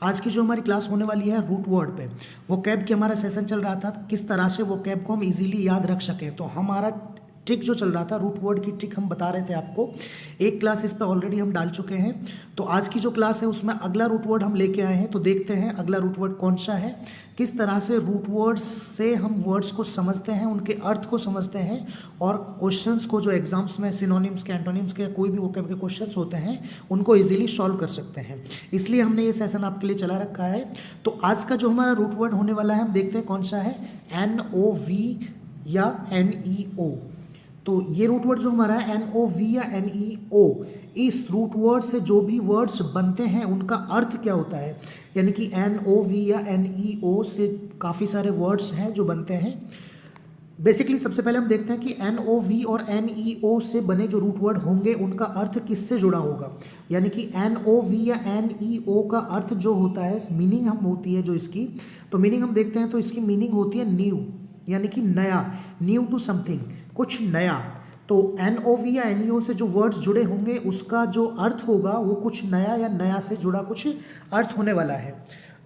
आज की जो हमारी क्लास होने वाली है रूट वर्ड पे, वो कैब की हमारा सेशन चल रहा था, किस तरह से वो कैब को हम इजीली याद रख सकें। तो हमारा ट्रिक जो चल रहा था, रूट वर्ड की ट्रिक हम बता रहे थे आपको। एक क्लास इस पे ऑलरेडी हम डाल चुके हैं। तो आज की जो क्लास है उसमें अगला रूट वर्ड हम लेके आए हैं। तो देखते हैं अगला रूट वर्ड कौन सा है, किस तरह से रूट वर्ड्स से हम वर्ड्स को समझते हैं, उनके अर्थ को समझते हैं, और क्वेश्चंस को जो एग्जाम्स में सिनोनिम्स के, एंटोनिम्स के, कोई भी वोकैब के क्वेश्चंस होते हैं उनको इजीली सॉल्व कर सकते हैं। इसलिए हमने ये सेशन आपके लिए चला रखा है। तो आज का जो हमारा रूट वर्ड होने वाला है, हम देखते हैं कौन सा है, NOV या NEO। तो ये रूट वर्ड जो हमारा है NOV या NEO, इस रूट वर्ड से जो भी वर्ड्स बनते हैं उनका अर्थ क्या होता है। यानी कि NOV या NEO से काफ़ी सारे वर्ड्स हैं जो बनते हैं। बेसिकली सबसे पहले हम देखते हैं कि NOV और NEO से बने जो रूट वर्ड होंगे उनका अर्थ किससे जुड़ा होगा। यानी कि NOV या NEO का अर्थ जो होता है, मीनिंग हम होती है जो इसकी, तो मीनिंग हम देखते हैं तो इसकी मीनिंग होती है न्यू, यानी कि नया, न्यू टू समथिंग, कुछ नया। तो NOV या NEO से जो वर्ड्स जुड़े होंगे उसका जो अर्थ होगा वो कुछ नया या नया से जुड़ा कुछ अर्थ होने वाला है।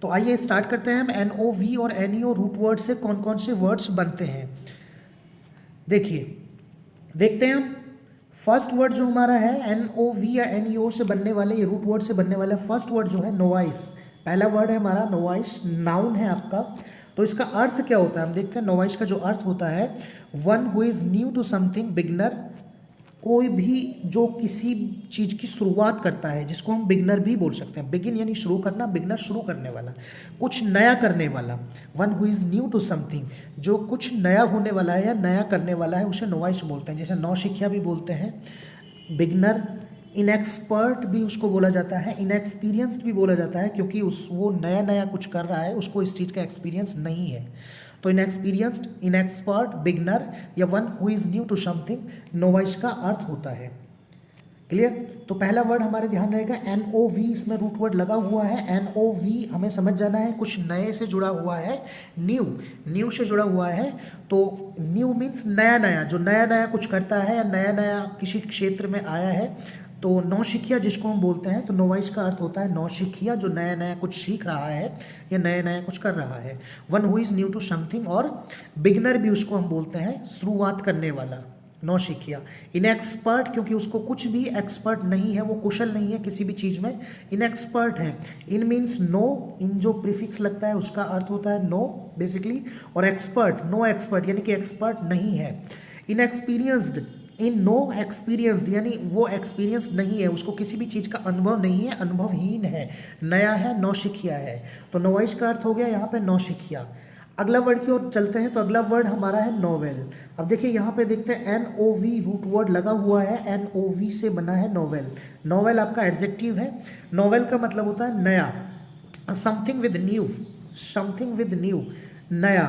तो आइए स्टार्ट करते हैं हम NOV और NEO रूट वर्ड से कौन कौन से वर्ड्स बनते हैं। देखिए, देखते हैं हम फर्स्ट वर्ड जो हमारा है NOV या NEO से बनने वाले, ये रूट वर्ड से बनने वाला फर्स्ट वर्ड जो है नोवाइस। पहला वर्ड है हमारा नोवाइस, नाउन है आपका। तो इसका अर्थ क्या होता है हम देखते हैं। नोवाइस का जो अर्थ होता है, one who is new to something, beginner, कोई भी जो किसी चीज़ की शुरुआत करता है, जिसको हम बिगनर भी बोल सकते हैं। बिगिन यानी शुरू करना, बिगनर शुरू करने वाला, कुछ नया करने वाला। One who is new to something, जो कुछ नया होने वाला है या नया करने वाला है, उसे नोवाइस बोलते हैं। जैसे नौसिखिया भी बोलते हैं, बिगनर, इनएक्सपर्ट भी उसको बोला जाता है, इनएक्सपीरियंस्ड भी बोला जाता है, क्योंकि वो नया नया कुछ कर रहा है, उसको इस चीज़ का एक्सपीरियंस नहीं है। तो इनएक्सपीरियंस्ड, इनएक्सपर्ट, बिगनर या one who is new to something, novice का अर्थ होता है। क्लियर। तो पहला वर्ड हमारे ध्यान रहेगा NOV, इसमें रूट वर्ड लगा हुआ है। NOV हमें समझ जाना है, कुछ नए से जुड़ा हुआ है, न्यू, न्यू से जुड़ा हुआ है। तो न्यू मीन्स नया नया, जो नया नया कुछ करता है या नया नया किसी क्षेत्र में आया है। तो नौसिखिया जिसको हम बोलते हैं, तो नोवाइस का अर्थ होता है नौसिखिया, जो नया नया कुछ सीख रहा है या नया नया कुछ कर रहा है। One who is new to something, और बिगनर भी उसको हम बोलते हैं, शुरुआत करने वाला, नौसिखिया। इनएक्सपर्ट, क्योंकि उसको कुछ भी एक्सपर्ट नहीं है, वो कुशल नहीं है किसी भी चीज़ में, इनएक्सपर्ट है। इन मीन्स नो, इन जो प्रीफिक्स लगता है उसका अर्थ होता है नो बेसिकली। और एक्सपर्ट, नो एक्सपर्ट, यानी कि एक्सपर्ट नहीं है। इनएक्सपीरियंस्ड, इन नो एक्सपीरियंस्ड, यानी वो एक्सपीरियंस नहीं है, उसको किसी भी चीज़ का अनुभव नहीं है, अनुभवहीन है, नया है, नौसिखिया है। तो नोवाइस का अर्थ हो गया यहाँ पे नौसिखिया। अगला वर्ड की ओर चलते हैं। तो अगला वर्ड हमारा है नोवेल। अब देखिए यहाँ पे देखते हैं NOV रूट वर्ड लगा हुआ है, NOV से बना है नोवेल। नोवेल आपका एडजेक्टिव है। नोवेल का मतलब होता है नया, something with new, something with new, नया।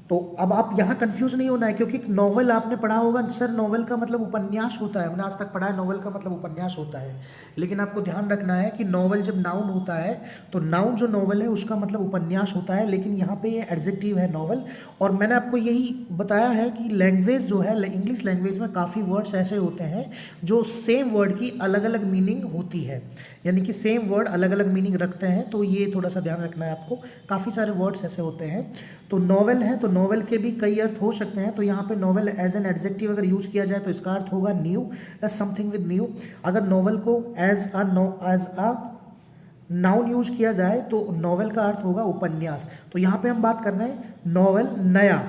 तो अब आप यहाँ कंफ्यूज नहीं होना है, क्योंकि नोवेल आपने पढ़ा होगा, सर नोवेल का मतलब उपन्यास होता है, हमने आज तक पढ़ा है नोवेल का मतलब उपन्यास होता है। लेकिन आपको ध्यान रखना है कि नोवेल जब नाउन होता है तो नाउन जो नोवेल है उसका मतलब उपन्यास होता है, लेकिन यहाँ पे ये एडजेक्टिव है नोवेल। और मैंने आपको यही बताया है कि लैंग्वेज जो है, इंग्लिश लैंग्वेज में काफ़ी वर्ड्स ऐसे होते हैं जो सेम वर्ड की अलग अलग मीनिंग होती है, यानी कि सेम वर्ड अलग अलग मीनिंग रखते हैं। तो ये थोड़ा सा ध्यान रखना है आपको, काफ़ी सारे वर्ड्स ऐसे होते हैं। तो नोवेल है, तो नोवेल के भी कई अर्थ हो सकते हैं। तो यहाँ पे नोवेल एज एन एडजेक्टिव अगर यूज किया जाए तो इसका अर्थ होगा न्यू, समथिंग विद न्यू। अगर नोवेल को एज अ नाउन यूज किया जाए तो नोवेल का अर्थ होगा उपन्यास। तो यहाँ पे हम बात कर रहे हैं नोवेल, नया,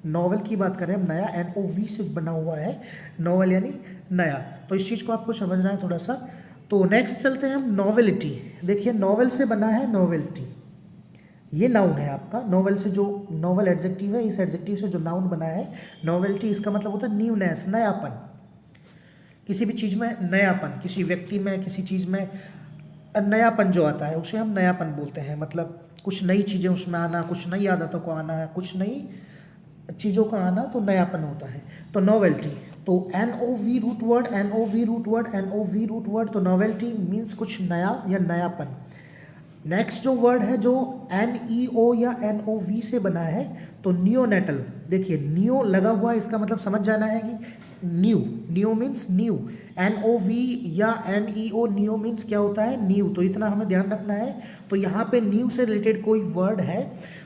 नोवेल की बात कर रहे हैं हम, नया, NOV से बना हुआ है नोवेल यानी नया। तो इस चीज़ को आपको समझना है थोड़ा सा। तो नेक्स्ट चलते हैं हम नोवेलिटी। देखिए नोवेल से बना है नोवेलिटी, ये नाउन है आपका। नोवेल से जो नोवेल एडजेक्टिव है, इस एडजेक्टिव से जो नाउन बना है नोवेल्टी, इसका मतलब होता है न्यूनेस, नयापन, किसी भी चीज़ में नयापन, किसी व्यक्ति में, किसी चीज़ में नयापन जो आता है उसे हम नयापन बोलते हैं। मतलब कुछ नई चीज़ें उसमें आना, कुछ नई आदतों को आना है, कुछ नई चीज़ों का आना, तो नयापन होता है। तो नोवेल्टी, तो NOV root word, NOV root word, NOV root word. तो नोवेल्टी मीन्स कुछ नया या नयापन। नेक्स्ट जो वर्ड है जो NEO या NOV से बना है, तो नियोनेटल। देखिए नियो लगा हुआ है, इसका मतलब समझ जाना है कि new, new means new, NOV या NEO, न्यू मीन्स क्या होता है, न्यू। तो इतना हमें ध्यान रखना है। तो यहाँ पे न्यू से रिलेटेड कोई वर्ड है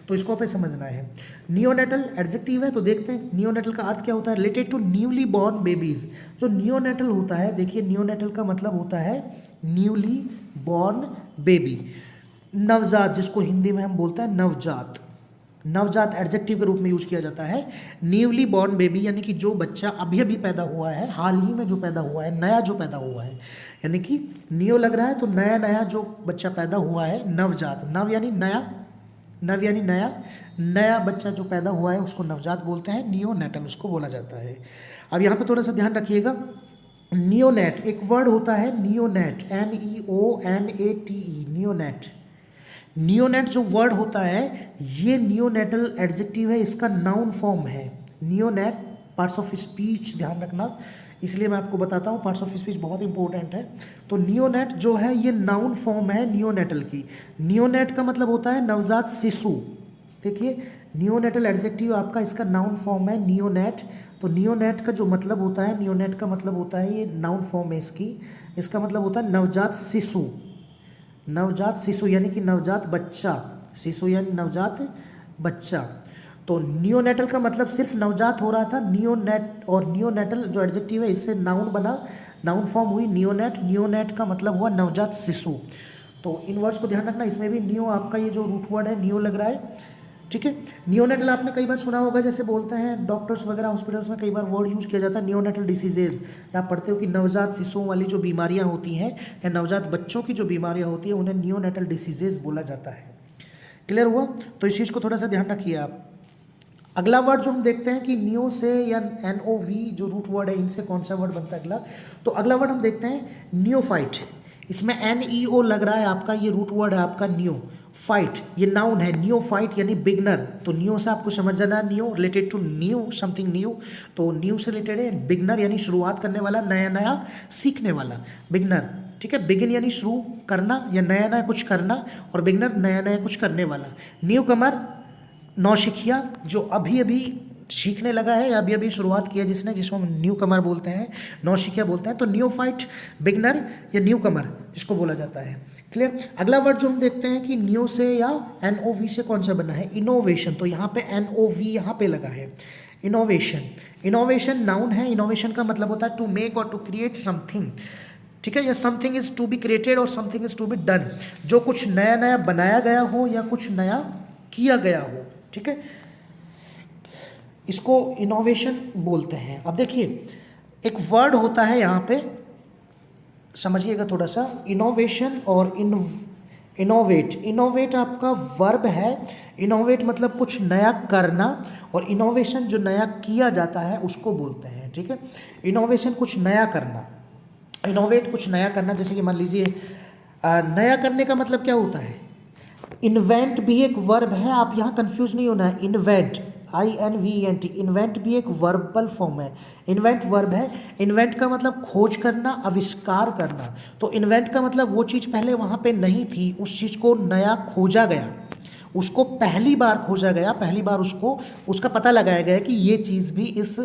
तो इसको पे समझना है। नियोनेटल एडजेक्टिव है, तो देखते हैं नियोनेटल का अर्थ क्या होता है। Related to newly born babies. जो नियोनेटल होता है, देखिए नियोनेटल का मतलब होता है न्यूली बॉर्न बेबी, नवजात, जिसको हिंदी में हम बोलते हैं नवजात। नवजात एडजेक्टिव के रूप में यूज किया जाता है। न्यूली बॉर्न बेबी यानी कि जो बच्चा अभी अभी पैदा हुआ है, हाल ही में जो पैदा हुआ है, नया जो पैदा हुआ है, यानी कि न्यू लग रहा है तो नया नया जो बच्चा पैदा हुआ है, नवजात। नव यानी नया, नव यानी नया, नया बच्चा जो पैदा हुआ है उसको नवजात बोलते हैं, नियोनेटल उसको बोला जाता है। अब यहाँ पे थोड़ा सा ध्यान रखिएगा, नियोनेट एक वर्ड होता है, नियोनेट, NEONATE, नियोनेट। नियोनेट जो वर्ड होता है ये नियोनेटल एडजेक्टिव है, इसका नाउन फॉर्म है। नियोनेट पार्ट्स ऑफ स्पीच, ध्यान रखना, इसलिए मैं आपको बताता हूँ, पार्ट्स ऑफ स्पीच बहुत इंपॉर्टेंट है। तो नियोनेट जो है ये नाउन फॉर्म है नियोनेटल की। नियोनेट का मतलब होता है नवजात शिशु। देखिए नियोनेटल एडजेक्टिव आपका इसका नाउन फॉर्म है नियोनेट। तो नियोनेट का जो मतलब होता है, नियोनेट का मतलब होता है, ये नाउन फॉर्म है इसकी, इसका मतलब होता है नवजात शिशु। नवजात शिशु यानी कि नवजात बच्चा, शिशु यानी नवजात बच्चा। तो नियोनेटल का मतलब सिर्फ नवजात हो रहा था, नियोनेट और नियोनेटल जो एडजेक्टिव है इससे नाउन बना, नाउन फॉर्म हुई नियोनेट। नियोनेट का मतलब हुआ नवजात शिशु। तो इन वर्ड्स को ध्यान रखना, इसमें भी नियो आपका ये जो रूट वर्ड है नियो लग रहा है, ठीक है। नियोनेटल आपने कई बार सुना होगा, जैसे बोलते हैं डॉक्टर्स वगैरह हॉस्पिटल्स में कई बार वर्ड यूज़ किया जाता है नियोनेटल डिसीजेज। आप पढ़ते हो कि नवजात शिशुओं वाली जो बीमारियां होती हैं या नवजात बच्चों की जो बीमारियां होती हैं उन्हें नियोनेटल डिसीजेज बोला जाता है। क्लियर हुआ? तो इस चीज़ को थोड़ा सा ध्यान रखिए आप। अगला वर्ड जो हम देखते हैं कि नियो से या NOV जो रूट वर्ड है इनसे कौन सा वर्ड बनता है अगला, तो अगला वर्ड हम देखते हैं नियोफाइट। इसमें NEO लग रहा है आपका, ये रूट वर्ड है आपका नियो। फाइट ये नाउन है, नियोफाइट यानी बिगनर। तो नियो से आपको समझ जाना, neo related to new, something new. तो न्यू से रिलेटेड है, बिगनर यानी शुरुआत करने वाला, नया नया सीखने वाला, बिगनर, ठीक है। बिगिन यानी शुरू करना या नया नया कुछ करना, और बिगनर नया नया कुछ करने वाला। न्यू कमर नौसिखिया, जो अभी अभी सीखने लगा है या अभी अभी शुरुआत किया जिसने, जिसको हम न्यू कमर बोलते हैं, नौसिखिया बोलते हैं। तो न्योफाइट बिगनर या न्यू कमर जिसको बोला जाता है। क्लियर? अगला वर्ड जो हम देखते हैं कि न्यू से या NOV से कौन सा बना है, इनोवेशन। तो यहाँ पे NOV यहाँ पे लगा है, इनोवेशन। इनोवेशन नाउन है, इनोवेशन का मतलब होता है टू मेक और टू क्रिएट समथिंग, ठीक है। या something is to be created और something is to be done, जो कुछ नया नया बनाया गया हो या कुछ नया किया गया हो, ठीक है, इसको इनोवेशन बोलते हैं। अब देखिए एक वर्ड होता है यहाँ पे, समझिएगा थोड़ा सा, इनोवेशन और इनोवेट। इनोवेट आपका वर्ब है, इनोवेट मतलब कुछ नया करना, और इनोवेशन जो नया किया जाता है उसको बोलते हैं, ठीक है। इनोवेशन कुछ नया करना, इनोवेट कुछ नया करना। जैसे कि मान लीजिए नया करने का मतलब क्या होता है, इन्वेंट भी एक वर्ब है, आप यहाँ कंफ्यूज नहीं होना है। इन्वेंट INVENT, इन्वेंट भी एक वर्बल फॉर्म है, इन्वेंट वर्ब है। इन्वेंट का मतलब खोज करना, आविष्कार करना। तो इन्वेंट का मतलब वो चीज़ पहले वहाँ पे नहीं थी, उस चीज़ को नया खोजा गया, उसको पहली बार खोजा गया, पहली बार उसको उसका पता लगाया गया कि ये चीज़ भी इस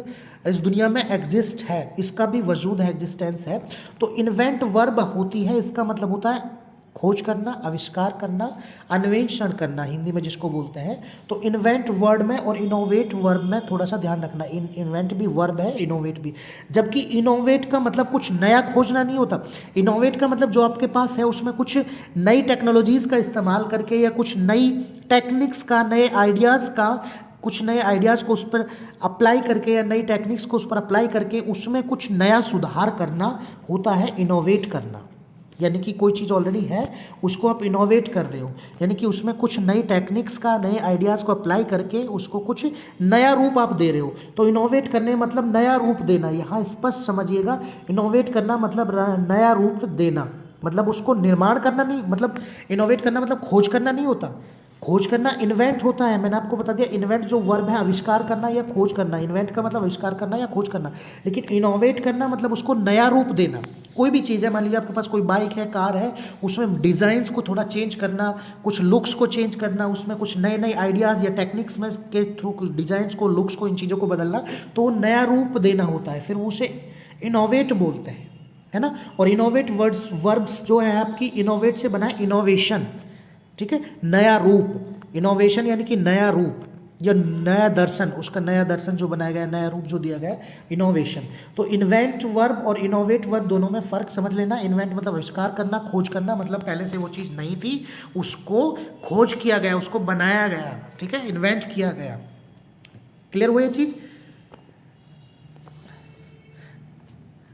दुनिया में एग्जिस्ट है, इसका भी वजूद है, एग्जिस्टेंस है। तो इन्वेंट वर्ब होती है, इसका मतलब होता है खोज करना, आविष्कार करना, अन्वेषण करना, हिंदी में जिसको बोलते हैं। तो इन्वेंट वर्ड में और इनोवेट वर्ब में थोड़ा सा ध्यान रखना, इन्वेंट भी वर्ब है, इनोवेट भी। जबकि इनोवेट का मतलब कुछ नया खोजना नहीं होता, इनोवेट का मतलब जो आपके पास है उसमें कुछ नई टेक्नोलॉजीज़ का इस्तेमाल करके या कुछ नई टेक्निक्स का, नए आइडियाज़ का, कुछ नए आइडियाज़ को उस पर अप्लाई करके या नई टेक्निक्स को उस पर अप्लाई करके उसमें कुछ नया सुधार करना होता है इनोवेट करना। यानी कि कोई चीज़ ऑलरेडी है उसको आप इनोवेट कर रहे हो, यानी कि उसमें कुछ नई टेक्निक्स का, नए आइडियाज़ को अप्लाई करके उसको कुछ नया रूप आप दे रहे हो। तो इनोवेट करने मतलब नया रूप देना, यहाँ स्पष्ट समझिएगा। इनोवेट करना मतलब नया रूप देना, मतलब उसको निर्माण करना नहीं, मतलब इनोवेट करना मतलब खोज करना नहीं होता। खोज करना इन्वेंट होता है, मैंने आपको बता दिया। इन्वेंट जो वर्ब है आविष्कार करना या खोज करना, इन्वेंट का मतलब आविष्कार करना या खोज करना। लेकिन इनोवेट करना मतलब उसको नया रूप देना, कोई भी चीज़ है, मान लीजिए आपके पास कोई बाइक है, कार है, उसमें डिज़ाइंस को थोड़ा चेंज करना, कुछ लुक्स को चेंज करना, उसमें कुछ नए नए आइडियाज़ या टेक्निक्स में के थ्रू कुछ डिज़ाइंस को, लुक्स को, इन चीज़ों को बदलना, तो नया रूप देना होता है, फिर उसे इनोवेट बोलते हैं, है ना। और इनोवेट वर्ब्स जो है आपकी, इनोवेट से बना है इनोवेशन, ठीक है, नया रूप। इनोवेशन यानी कि नया रूप या नया दर्शन, उसका नया दर्शन जो बनाया गया, नया रूप जो दिया गया है, इनोवेशन। तो इन्वेंट वर्ब और इनोवेट वर्ब दोनों में फ़र्क समझ लेना। इन्वेंट मतलब आविष्कार करना, खोज करना, मतलब पहले से वो चीज़ नहीं थी, उसको खोज किया गया, उसको बनाया गया, ठीक है, इन्वेंट किया गया। क्लियर हुआ ये चीज़।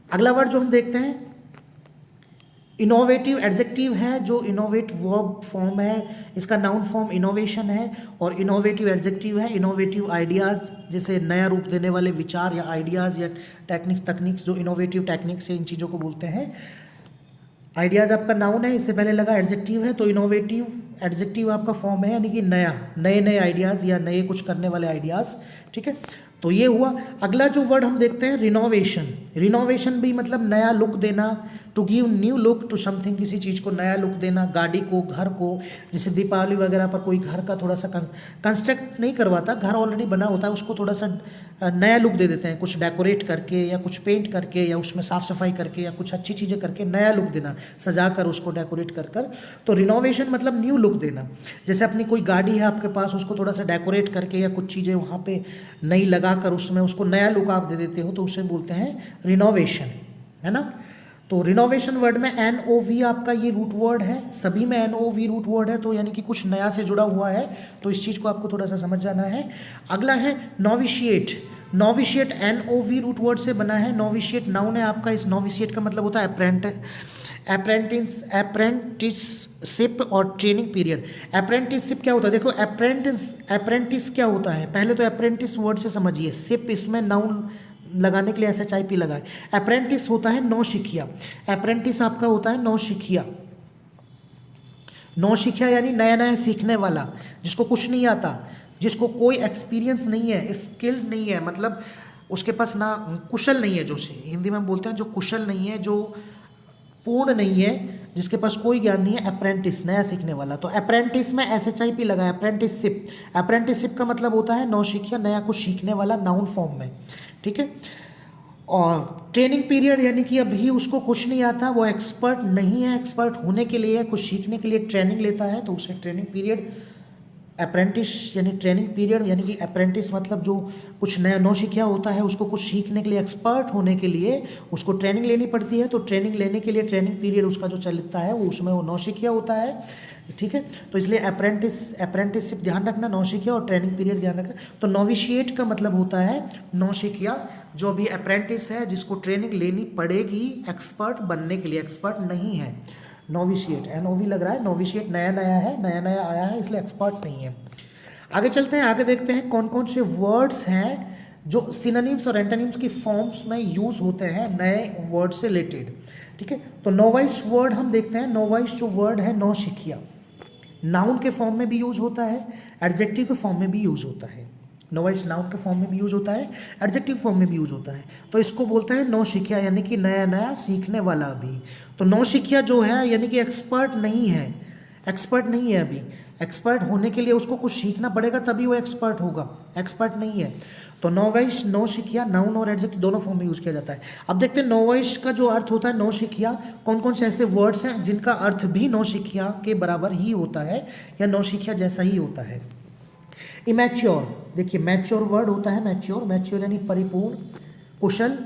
अगला वर्ड जो हम देखते हैं इनोवेटिव, एडजेक्टिव है जो इनोवेट वर्ब फॉर्म है, इसका नाउन फॉर्म इनोवेशन है, और इनोवेटिव एडजेक्टिव है इनोवेटिव आइडियाज़, जैसे नया रूप देने वाले विचार या आइडियाज़ या तकनीक्स जो इनोवेटिव टेक्निक्स है, इन चीज़ों को बोलते हैं। आइडियाज़ आपका नाउन है, इससे पहले लगा एडजेक्टिव है, तो इनोवेटिव एडजेक्टिव आपका फॉर्म है, यानी कि नया, नए नए आइडियाज़ या नए कुछ करने वाले आइडियाज़, ठीक है। तो ये हुआ। अगला जो वर्ड हम देखते हैं रिनोवेशन। रिनोवेशन भी मतलब नया लुक देना, to give new look to something, किसी चीज़ को नया लुक देना, गाड़ी को, घर को, जैसे दीपावली वगैरह पर कोई घर का थोड़ा सा कंस्ट्रक्ट नहीं करवाता, घर ऑलरेडी बना होता है, उसको थोड़ा सा नया लुक दे देते हैं, कुछ डेकोरेट करके या कुछ पेंट करके या उसमें साफ़ सफाई करके या कुछ अच्छी चीज़ें करके नया लुक देना, सजा कर उसको डेकोरेट कर। तो रिनोवेशन मतलब न्यू लुक देना। जैसे अपनी कोई गाड़ी है आपके पास, उसको थोड़ा सा डेकोरेट करके या कुछ चीज़ें वहाँ पे नई लगा कर उसमें उसको नया लुक आप दे देते हो, तो उसे बोलते हैं रिनोवेशन, है ना। तो रिनोवेशन वर्ड में NOV आपका ये रूट वर्ड है, सभी में NOV रूट वर्ड है, तो यानी कि कुछ नया से जुड़ा हुआ है, तो इस चीज़ को आपको थोड़ा सा समझ जाना है। अगला है नोविशिएट। नोविशिएट NOV रूट वर्ड से बना है। नोविशिएट नाउन है आपका। इस नोविशिएट का मतलब होता है अप्रेंटिसशिप और ट्रेनिंग पीरियड। अप्रेंटिसशिप क्या होता है, देखो अप्रेंटिस क्या होता है, पहले तो अप्रेंटिस वर्ड से समझिए। शिप इसमें नाउन लगाने के लिए SHIP लगाए। अप्रेंटिस होता है नौसिखिया। अप्रेंटिस आपका होता है नौसिखिया। नौसिखिया यानी नया नया सीखने वाला, जिसको कुछ नहीं आता, जिसको कोई एक्सपीरियंस नहीं है, स्किल्ड नहीं है, मतलब उसके पास ना कुशल नहीं है, जो से हिंदी में बोलते हैं, जो कुशल नहीं है, जो पूर्ण नहीं है, जिसके पास कोई ज्ञान नहीं है, अप्रेंटिस, नया सीखने वाला। तो अप्रेंटिस में SHIP लगा है, अप्रेंटिसशिप। अप्रेंटिसशिप का मतलब होता है नौसिखिया, नया कुछ सीखने वाला, नाउन फॉर्म में, ठीक है। और ट्रेनिंग पीरियड यानी कि अभी उसको कुछ नहीं आता, वो एक्सपर्ट नहीं है, एक्सपर्ट होने के लिए, कुछ सीखने के लिए ट्रेनिंग लेता है, तो उसे ट्रेनिंग पीरियड, अप्रेंटिस यानी ट्रेनिंग पीरियड, यानी कि अप्रेंटिस मतलब जो कुछ नया नौसिखिया होता है, उसको कुछ सीखने के लिए, एक्सपर्ट होने के लिए उसको ट्रेनिंग लेनी पड़ती है, तो ट्रेनिंग लेने के लिए ट्रेनिंग पीरियड उसका जो चलता है वो उसमें वो नौसिखिया होता है, ठीक है। तो इसलिए अप्रेंटिसशिप ध्यान रखना, नौसिखिया और ट्रेनिंग पीरियड ध्यान रखना। तो नोविशिएट का मतलब होता है नौसिखिया, जो अभी अप्रेंटिस है, जिसको ट्रेनिंग लेनी पड़ेगी एक्सपर्ट बनने के लिए, एक्सपर्ट नहीं है। नोविशिएट NOV लग रहा है, नोविशिएट नया नया है, नया नया आया है, इसलिए एक्सपर्ट नहीं है। आगे चलते हैं, आगे देखते हैं कौन कौन से वर्ड्स हैं जो सिनोनिम्स और एंटोनिम्स की फॉर्म्स में यूज़ होते हैं नए वर्ड से रिलेटेड, ठीक है। तो नोवाइस वर्ड हम देखते हैं। नोवाइस जो वर्ड है नौसिखिया, नाउन के फॉर्म में भी यूज़ होता है, एडजेक्टिव के फॉर्म में भी यूज़ होता है। नोवाइस नाउन के फॉर्म में भी यूज़ होता है, एडजेक्टिव फॉर्म में भी यूज़ होता है। तो इसको बोलते हैं नौसिखिया, यानी कि नया नया सीखने वाला अभी। तो नौसिखिया जो है यानी कि एक्सपर्ट नहीं है, एक्सपर्ट नहीं है अभी। एक्सपर्ट होने के लिए उसको कुछ सीखना पड़ेगा, तभी वो एक्सपर्ट होगा, एक्सपर्ट नहीं है। तो नोवाइस, नौसिखिया, नाउन और एडजेक्टिव दोनों फॉर्म में यूज़ किया जाता है। अब देखते हैं नोवाइस का जो अर्थ होता है नौसिखिया, कौन कौन से ऐसे वर्ड्स हैं जिनका अर्थ भी नौसिखिया के बराबर ही होता है या नौसिखिया जैसा ही होता है। इमैच्योर, देखिए मैच्योर वर्ड होता है, मैच्योर यानी परिपूर्ण, कुशल,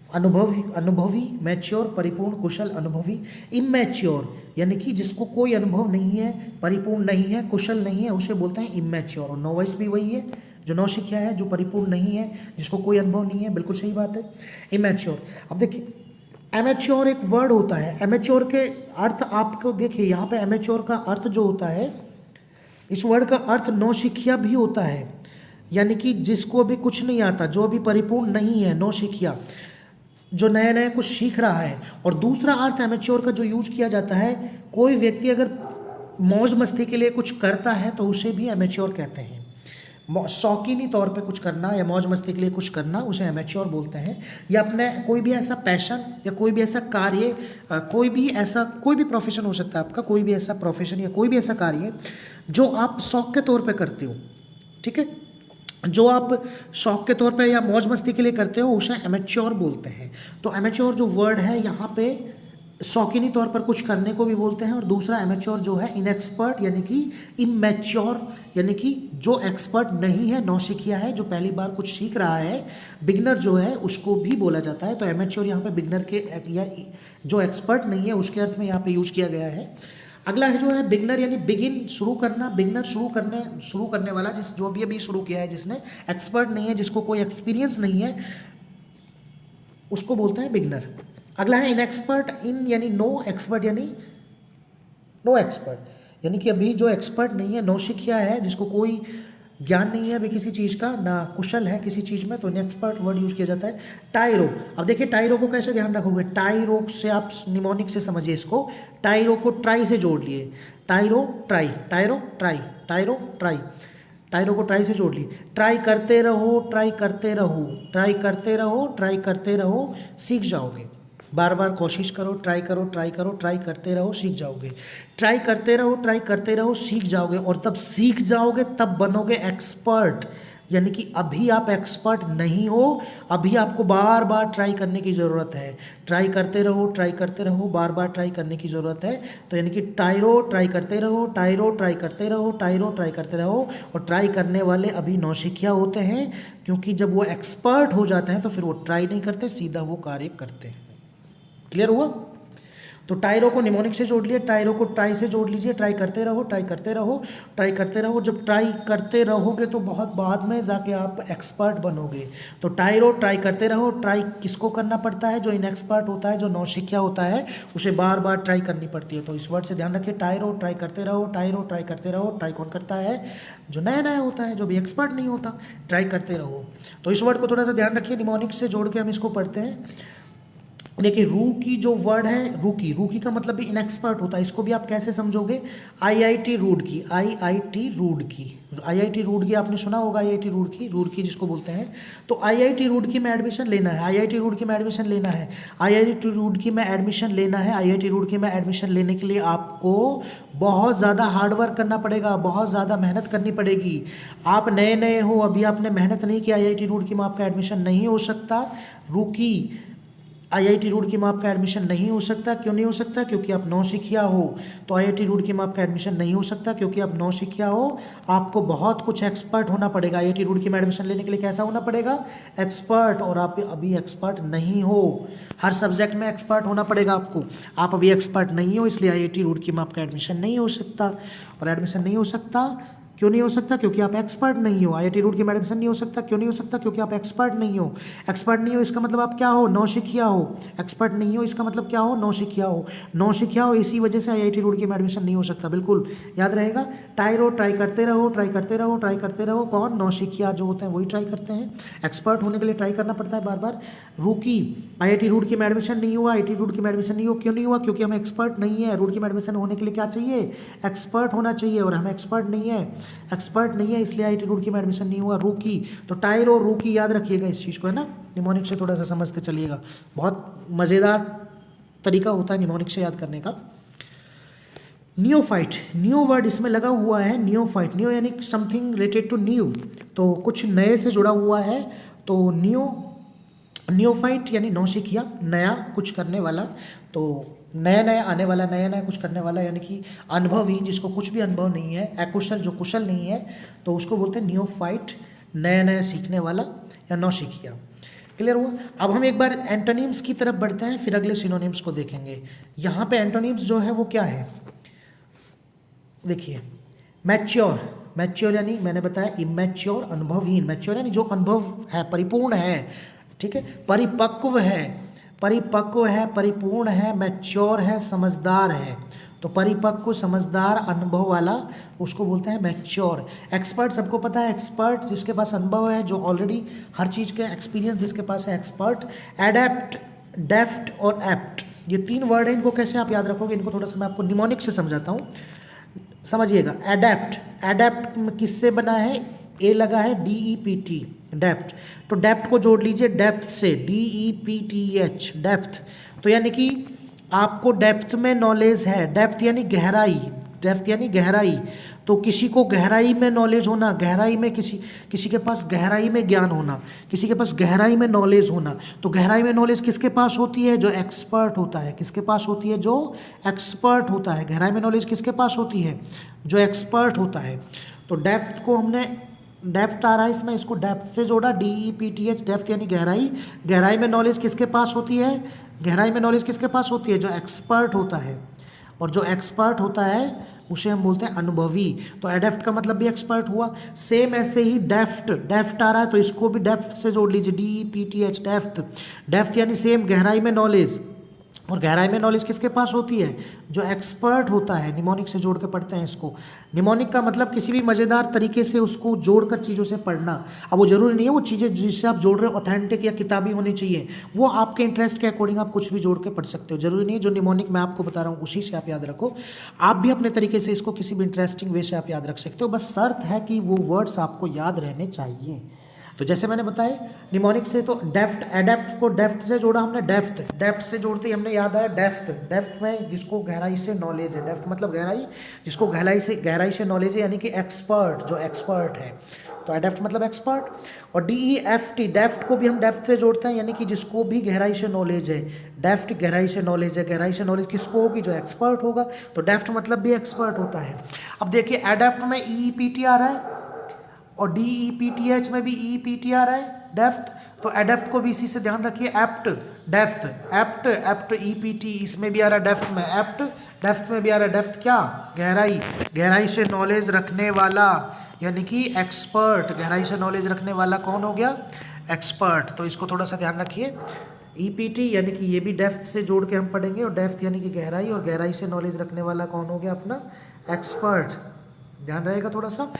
अनुभवी, मैच्योर परिपूर्ण, कुशल, अनुभवी। इमैच्योर यानी कि जिसको कोई अनुभव नहीं है, परिपूर्ण नहीं है, कुशल नहीं है, उसे बोलते हैं इमैच्योर। और नोवाइस भी वही है, जो नौसिखिया है, जो परिपूर्ण नहीं है, जिसको कोई अनुभव नहीं है, बिल्कुल सही बात है, इमैच्योर। अब देखिए एमेच्योर एक वर्ड होता है, एमेच्योर के अर्थ आपको देखिए यहाँ पे एमेच्योर का अर्थ जो होता है, इस वर्ड का अर्थ नौसिखिया भी होता है, यानी कि जिसको अभी कुछ नहीं आता, जो अभी परिपूर्ण नहीं है, नौसिखिया, जो नया नया कुछ सीख रहा है। और दूसरा अर्थ एमेच्योर का जो यूज किया जाता है, कोई व्यक्ति अगर मौज मस्ती के लिए कुछ करता है तो उसे भी एमेच्योर कहते हैं। शौकीनी तौर पे कुछ करना या मौज मस्ती के लिए कुछ करना, उसे एमेच्योर बोलते हैं। या अपने कोई भी ऐसा पैशन या कोई भी ऐसा कार्य, कोई भी प्रोफेशन हो सकता है आपका, कोई भी ऐसा प्रोफेशन या कोई भी ऐसा कार्य जो आप शौक के तौर पे करते हो, ठीक है, जो आप शौक के तौर पे या मौज मस्ती के लिए करते हो, उसे एमेच्योर बोलते हैं। तो एमेच्योर जो वर्ड है यहाँ पे शौकीनी तौर पर कुछ करने को भी बोलते हैं, और दूसरा एमेच्योर जो है इनएक्सपर्ट यानी कि इमैच्योर, यानी कि जो एक्सपर्ट नहीं है, नौसिखिया है, जो पहली बार कुछ सीख रहा है, बिगनर जो है उसको भी बोला जाता है। तो एमेच्योर यहाँ पे बिगनर के या जो एक्सपर्ट नहीं है उसके अर्थ में यहाँ पे यूज किया गया है। अगला है जो है बिगनर, यानी बिगिन, शुरू करना। बिगनर शुरू करने वाला, जो भी अभी शुरू किया है, जिसने एक्सपर्ट नहीं है, जिसको कोई एक्सपीरियंस नहीं है, उसको बोलते हैं बिगनर। अगला है इनएक्सपर्ट, यानी नो, एक्सपर्ट यानी नो एक्सपर्ट, यानी कि अभी जो एक्सपर्ट नहीं है, नौसिखिया है, जिसको कोई ज्ञान नहीं है अभी किसी चीज़ का, ना कुशल है किसी चीज़ में, तो इनएक्सपर्ट वर्ड यूज़ किया जाता है। टाइरो, अब देखिए टाइरो को कैसे ध्यान रखोगे, टाइरो से आप निमोनिक से समझिए इसको, टाइरो को ट्राई से जोड़ लिए, टाइरो ट्राई, टाइरो ट्राई, टाइरो ट्राई, टाइरो को ट्राई से जोड़ ली। ट्राई करते रहो, ट्राई करते रहो, ट्राई करते रहो, ट्राई करते रहो, सीख जाओगे। बार बार कोशिश करो, ट्राई करो, ट्राई करो, ट्राई करते रहो, सीख जाओगे। ट्राई करते रहो, ट्राई करते रहो, सीख जाओगे, और तब सीख जाओगे तब बनोगे एक्सपर्ट। यानी कि अभी आप एक्सपर्ट नहीं हो, अभी आपको बार बार ट्राई करने की ज़रूरत है। ट्राई करते रहो, ट्राई करते रहो, बार बार ट्राई करने की ज़रूरत है। तो यानी कि टाइरो ट्राई करते रहो, टाइरो ट्राई करते रहो, टाइरो ट्राई करते रहो। और ट्राई करने वाले अभी नौसिखिया होते हैं, क्योंकि जब वो एक्सपर्ट हो जाते हैं तो फिर वो ट्राई नहीं करते, सीधा वो कार्य करते हैं। क्लियर हुआ? तो टाइरो को निमोनिक से जोड़ लिए, टाइरो को ट्राई से जोड़ लीजिए, ट्राई करते रहो, ट्राई करते रहो, ट्राई करते रहो। जब ट्राई करते रहोगे तो बहुत बाद में जाके आप एक्सपर्ट बनोगे। तो टाइरो ट्राई करते रहो, ट्राई किसको करना पड़ता है, जो इनएक्सपर्ट होता है, जो नौसिखिया होता है, उसे बार बार ट्राई करनी पड़ती है। तो इस वर्ड से ध्यान रखिए, टाइरो ट्राई करते रहो, टाइरो ट्राई करते रहो। ट्राई कौन करता है, जो नया नया होता है, जो भी एक्सपर्ट नहीं होता, ट्राई करते रहो। तो इस वर्ड को थोड़ा सा ध्यान रखिए, निमोनिक से जोड़ के हम इसको पढ़ते हैं। देखिए रूकी जो वर्ड है, रूकी का मतलब भी इनएक्सपर्ट होता है। इसको भी आप कैसे समझोगे, आईआईटी रुड़की, आईआईटी रुड़की आपने सुना होगा, आईआईटी रुड़की जिसको बोलते हैं। तो आईआईटी रुड़की में एडमिशन लेना है, आईआईटी रुड़की में एडमिशन लेना है, आईआईटी रुड़की में एडमिशन लेना है। आईआईटी रुड़की में एडमिशन लेने के लिए आपको बहुत ज़्यादा हार्डवर्क करना पड़ेगा, बहुत ज़्यादा मेहनत करनी पड़ेगी। आप नए नए हो, अभी आपने मेहनत नहीं की, आईआईटी रुड़की में आपका एडमिशन नहीं हो सकता। रूकी आईआईटी रुड़की में आपका एडमिशन नहीं हो सकता। क्यों नहीं हो सकता, क्योंकि आप नौसिखिया हो। तो आईआईटी रुड़की में आपका एडमिशन नहीं हो सकता क्योंकि आप नौसिखिया हो। आपको बहुत कुछ एक्सपर्ट होना पड़ेगा। आईआईटी रुड़की में एडमिशन लेने के लिए कैसा होना पड़ेगा, एक्सपर्ट। और आप अभी एक्सपर्ट नहीं हो, हर सब्जेक्ट में एक्सपर्ट होना पड़ेगा आपको। आप अभी एक्सपर्ट नहीं हो, इसलिए आईआईटी रुड़की में आपका एडमिशन नहीं हो सकता। और एडमिशन नहीं हो सकता, क्यों नहीं हो सकता, क्योंकि आप एक्सपर्ट नहीं हो। आईआईटी रुड़की में एडमिशन नहीं हो सकता, क्यों नहीं हो सकता, क्योंकि आप एक्सपर्ट नहीं हो। एक्सपर्ट नहीं हो इसका मतलब आप क्या हो, नौसिखिया हो। एक्सपर्ट नहीं हो इसका मतलब क्या हो, नौसिखिया हो। नौसिखिया हो, इसी वजह से आईआईटी रुड़की में एडमिशन नहीं हो सकता। बिल्कुल याद रहेगा। टाइरो ट्राई करते रहो, ट्राई करते रहो, ट्राई करते रहो। कौन, नौसिखिया जो होते हैं वही ट्राई करते हैं। एक्सपर्ट होने के लिए ट्राई करना पड़ता है बार बार। रूकी आईआईटी रुड़की में एडमिशन नहीं हुआ, आईआईटी रुड़की में एडमिशन नहीं हुआ, क्यों नहीं हुआ, क्योंकि हम एक्सपर्ट नहीं है। रुड़की में एडमिशन होने के लिए क्या चाहिए, एक्सपर्ट होना चाहिए, और हम एक्सपर्ट नहीं है, एक्सपर्ट नहीं है, इसलिए आईआईटी रुड़की में एडमिशन नहीं हुआ। रूकी, तो टाइरो रूकी याद रखिएगा इस चीज़ को, है ना। निमोनिक से थोड़ा सा समझते चलिएगा, बहुत मज़ेदार तरीका होता है निमोनिक से याद करने का। नियोफाइट, न्यू वर्ड इसमें लगा हुआ है, नियोफाइट। न्यू यानी समथिंग रिलेटेड टू न्यू, तो कुछ नए से जुड़ा हुआ है। तो नियोफाइट यानी नौसिखिया, नया कुछ करने वाला। तो नया नया आने वाला, नया नया कुछ करने वाला, यानी कि अनुभवहीन, जिसको कुछ भी अनुभव नहीं है। अकुशल, जो कुशल नहीं है, तो उसको बोलते हैं नियोफाइट, नया नया सीखने वाला या नौसिखिया। क्लियर हुआ। अब हम एक बार एंटोनिम्स की तरफ बढ़ते हैं, फिर अगले सिनोनिम्स को देखेंगे। यहाँ पे एंटोनिम्स जो है वो क्या है, देखिए। मैच्योर, मैच्योर यानी मैंने बताया इमैच्योर, अनुभवहीन। मैच्योर यानी जो अनुभव है, परिपूर्ण है, ठीक है। परिपक्व है, परिपक्व है, परिपूर्ण है, मैच्योर है, समझदार है। तो परिपक्व, समझदार, अनुभव वाला, उसको बोलते हैं मैच्योर। एक्सपर्ट सबको पता है, एक्सपर्ट जिसके पास अनुभव है, जो ऑलरेडी हर चीज़ के एक्सपीरियंस जिसके पास है, एक्सपर्ट। एडेप्ट, डेफ्ट और एप्ट, ये तीन वर्ड हैं। इनको कैसे आप याद रखोगे, इनको थोड़ा सा मैं आपको निमोनिक से समझाता हूँ, समझिएगा। एडेप्ट, एडेप्ट किससे बना है, ए लगा है DEPT डेप्थ, तो डेप्थ को जोड़ लीजिए डेप्थ से, DEPTH डेप्थ। तो यानी कि आपको डेप्थ में नॉलेज है, डेप्थ यानी गहराई, डेप्थ यानी गहराई। तो किसी को गहराई में नॉलेज होना, गहराई में किसी के पास गहराई में ज्ञान होना, किसी के पास गहराई में नॉलेज होना। तो गहराई में नॉलेज किसके पास होती है? जो एक्सपर्ट होता है। किसके पास होती है? जो एक्सपर्ट होता है। गहराई में नॉलेज किसके पास होती है? जो एक्सपर्ट होता है। तो डेप्थ को हमने, डेप्थ आ रहा है इसमें, इसको डेप्थ से जोड़ा, DEPTH डेप्थ यानी गहराई। गहराई में नॉलेज किसके पास होती है? गहराई में नॉलेज किसके पास होती है? जो एक्सपर्ट होता है। और जो एक्सपर्ट होता है उसे हम बोलते हैं अनुभवी। तो एडेप्ट का मतलब भी एक्सपर्ट हुआ। सेम ऐसे ही डेफ्ट, डेफ्ट आ रहा है तो इसको भी डेफ्ट से जोड़ लीजिए, DEPTH डेफ्ट। डेफ्ट यानी सेम गहराई में नॉलेज, और गहराई में नॉलेज किसके पास होती है? जो एक्सपर्ट होता है। निमोनिक से जोड़ के पढ़ते हैं इसको। निमोनिक का मतलब किसी भी मज़ेदार तरीके से उसको जोड़कर चीज़ों से पढ़ना। अब वो जरूरी नहीं है वो चीज़ें जिससे आप जोड़ रहे हो ऑथेंटिक या किताबी होनी चाहिए, वो आपके इंटरेस्ट के अकॉर्डिंग आप कुछ भी जोड़ के पढ़ सकते हो। जरूरी नहीं है जो निमोनिक मैं आपको बता रहा हूँ उसी से आप याद रखो, आप भी अपने तरीके से इसको किसी भी इंटरेस्टिंग वे से आप याद रख सकते हो। बस शर्त है कि वो वर्ड्स आपको याद रहने चाहिए। तो जैसे मैंने बताया निमोनिक से, तो डेफ्ट, एडेप्ट को डेफ्ट से जोड़ा हमने, डेफ्थ, डेफ्थ से जोड़ते ही हमने याद आया डेफ्थ। डेफ्थ में जिसको गहराई से नॉलेज है, डेफ्थ मतलब गहराई, जिसको गहराई से नॉलेज है, यानी कि एक्सपर्ट, जो एक्सपर्ट है। तो एडेप्ट मतलब एक्सपर्ट। और DEFT डेफ्ट को भी हम डेफ्थ से जोड़ते हैं, यानी कि जिसको भी गहराई से नॉलेज है। डेफ्ट गहराई से नॉलेज है, गहराई से नॉलेज किसको होगी? जो एक्सपर्ट होगा। तो डेफ्ट मतलब भी एक्सपर्ट होता है। अब देखिए एडेप्ट में EEPT आ रहा है और DEPTH में भी EEPT आ रहा है, डेफ्थ। तो एडेप्ट को भी इसी से ध्यान रखिए, apt, depth, apt, apt EPT, इसमें भी आ रहा है डेफ्थ में एप्ट, डेफ्थ में भी आ रहा है डेफ्थ क्या? गहराई, गहराई से नॉलेज रखने वाला, यानी कि एक्सपर्ट। गहराई से नॉलेज रखने वाला कौन हो गया? एक्सपर्ट। तो इसको थोड़ा सा ध्यान रखिए। EPT यानी कि ये भी डेफ्थ से जोड़ के हम पढ़ेंगे, और डेफ्थ यानी कि गहराई, और गहराई से नॉलेज रखने वाला कौन हो गया? अपना एक्सपर्ट। ध्यान रहेगा थोड़ा सा।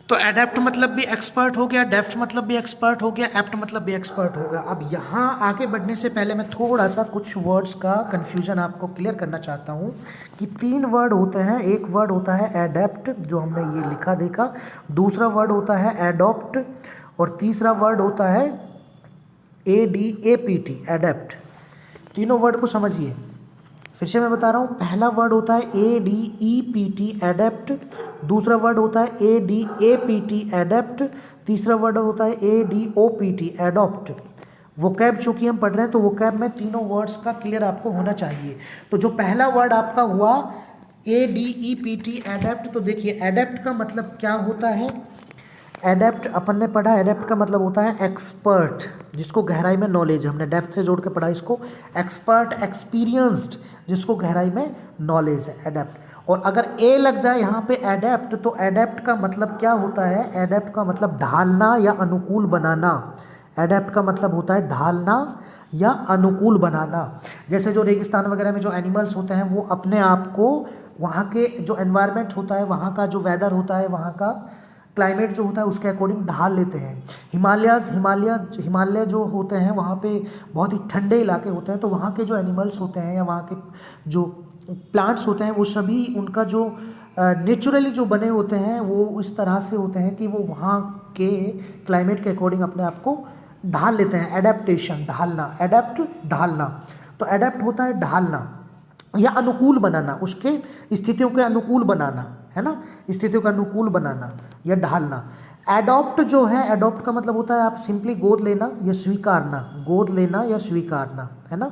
तो एडेप्ट मतलब भी एक्सपर्ट हो गया, डेफ्ट मतलब भी एक्सपर्ट हो गया, एप्ट मतलब भी एक्सपर्ट हो गया। अब यहाँ आगे बढ़ने से पहले मैं थोड़ा सा कुछ वर्ड्स का कन्फ्यूजन आपको क्लियर करना चाहता हूँ कि 3 वर्ड होते हैं। एक वर्ड होता है एडेप्ट, जो हमने ये लिखा देखा, दूसरा वर्ड होता है एडॉप्ट, और तीसरा वर्ड होता है ADAPT एडेप्ट। तीनों वर्ड को समझिए, फिर से मैं बता रहा हूँ। पहला वर्ड होता है ADEPT एडेप्ट, दूसरा वर्ड होता है ADAPT एडेप्ट, तीसरा वर्ड होता है ADOPT एडॉप्ट। वोकैब चूंकि हम पढ़ रहे हैं तो वोकैब में तीनों वर्ड्स का क्लियर आपको होना चाहिए। तो जो पहला वर्ड आपका हुआ ADEPT एडेप्ट, तो देखिए एडेप्ट का मतलब क्या होता है? एडेप्ट अपन ने पढ़ा, एडेप्ट का मतलब होता है एक्सपर्ट, जिसको गहराई में नॉलेज, हमने डेप्थ से जोड़ के पढ़ा इसको। एक्सपर्ट, एक्सपीरियंस्ड, जिसको गहराई में नॉलेज है, एडेप्ट। और अगर ए लग जाए यहाँ पे एडेप्ट, तो एडेप्ट का मतलब क्या होता है? एडेप्ट का मतलब ढालना या अनुकूल बनाना। एडेप्ट का मतलब होता है ढालना या अनुकूल बनाना। जैसे जो रेगिस्तान वगैरह में जो एनिमल्स होते हैं वो अपने आप को वहाँ के जो एनवायरनमेंट होता है, वहाँ का जो वेदर होता है, वहाँ का क्लाइमेट जो होता है उसके अकॉर्डिंग ढाल लेते हैं। हिमालय जो होते हैं वहाँ पे बहुत ही ठंडे इलाके होते हैं, तो वहाँ के जो एनिमल्स होते हैं या वहाँ के जो प्लांट्स होते हैं वो सभी उनका जो नेचुरली जो बने होते हैं वो इस तरह से होते हैं कि वो वहाँ के क्लाइमेट के अकॉर्डिंग अपने आप को ढाल लेते हैं। एडेप्टेशन, ढालना, एडेप्ट ढालना। तो एडेप्ट होता है ढालना या अनुकूल बनाना, उसके स्थितियों के अनुकूल बनाना, है ना, स्थितियों का अनुकूल बनाना या ढालना। एडॉप्ट जो है, एडॉप्ट का मतलब होता है आप सिंपली गोद लेना या स्वीकारना, गोद लेना या स्वीकारना, है ना,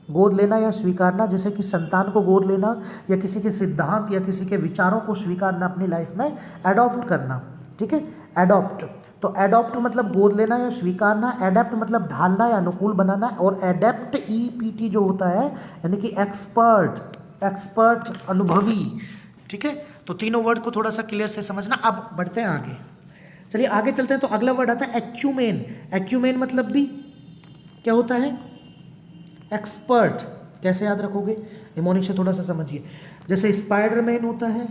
गोद लेना या स्वीकारना। जैसे कि संतान को गोद लेना या किसी के सिद्धांत या किसी के विचारों को स्वीकारना अपनी लाइफ में, एडॉप्ट करना, ठीक है, एडॉप्ट। तो एडॉप्ट मतलब गोद लेना या स्वीकारना, एडेप्ट मतलब ढालना या अनुकूल बनाना, और एडेप्ट EPT जो होता है यानी कि एक्सपर्ट, एक्सपर्ट, अनुभवी, ठीक है। तो तीनों वर्ड को थोड़ा सा क्लियर से समझना। अब बढ़ते हैं आगे, चलिए आगे चलते हैं। तो अगला वर्ड आता है एक्यूमेन। एक्यूमेन मतलब भी क्या होता है? एक्सपर्ट। कैसे याद रखोगे? निमोनिक से थोड़ा सा समझिए। जैसे स्पाइडरमैन होता है,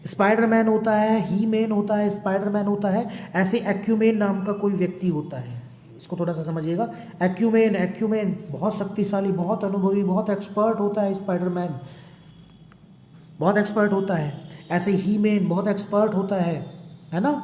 स्पाइडरमैन होता है, ही मैन होता है, स्पाइडरमैन होता है, ऐसे एक्यूमेन नाम का कोई व्यक्ति होता है। इसको थोड़ा सा समझिएगा। एक्यूमेन, एक्यूमेन बहुत शक्तिशाली, बहुत अनुभवी, बहुत एक्सपर्ट होता है। स्पाइडरमैन बहुत एक्सपर्ट होता है। ऐसे ही मैन बहुत एक्सपर्ट होता है, है ना,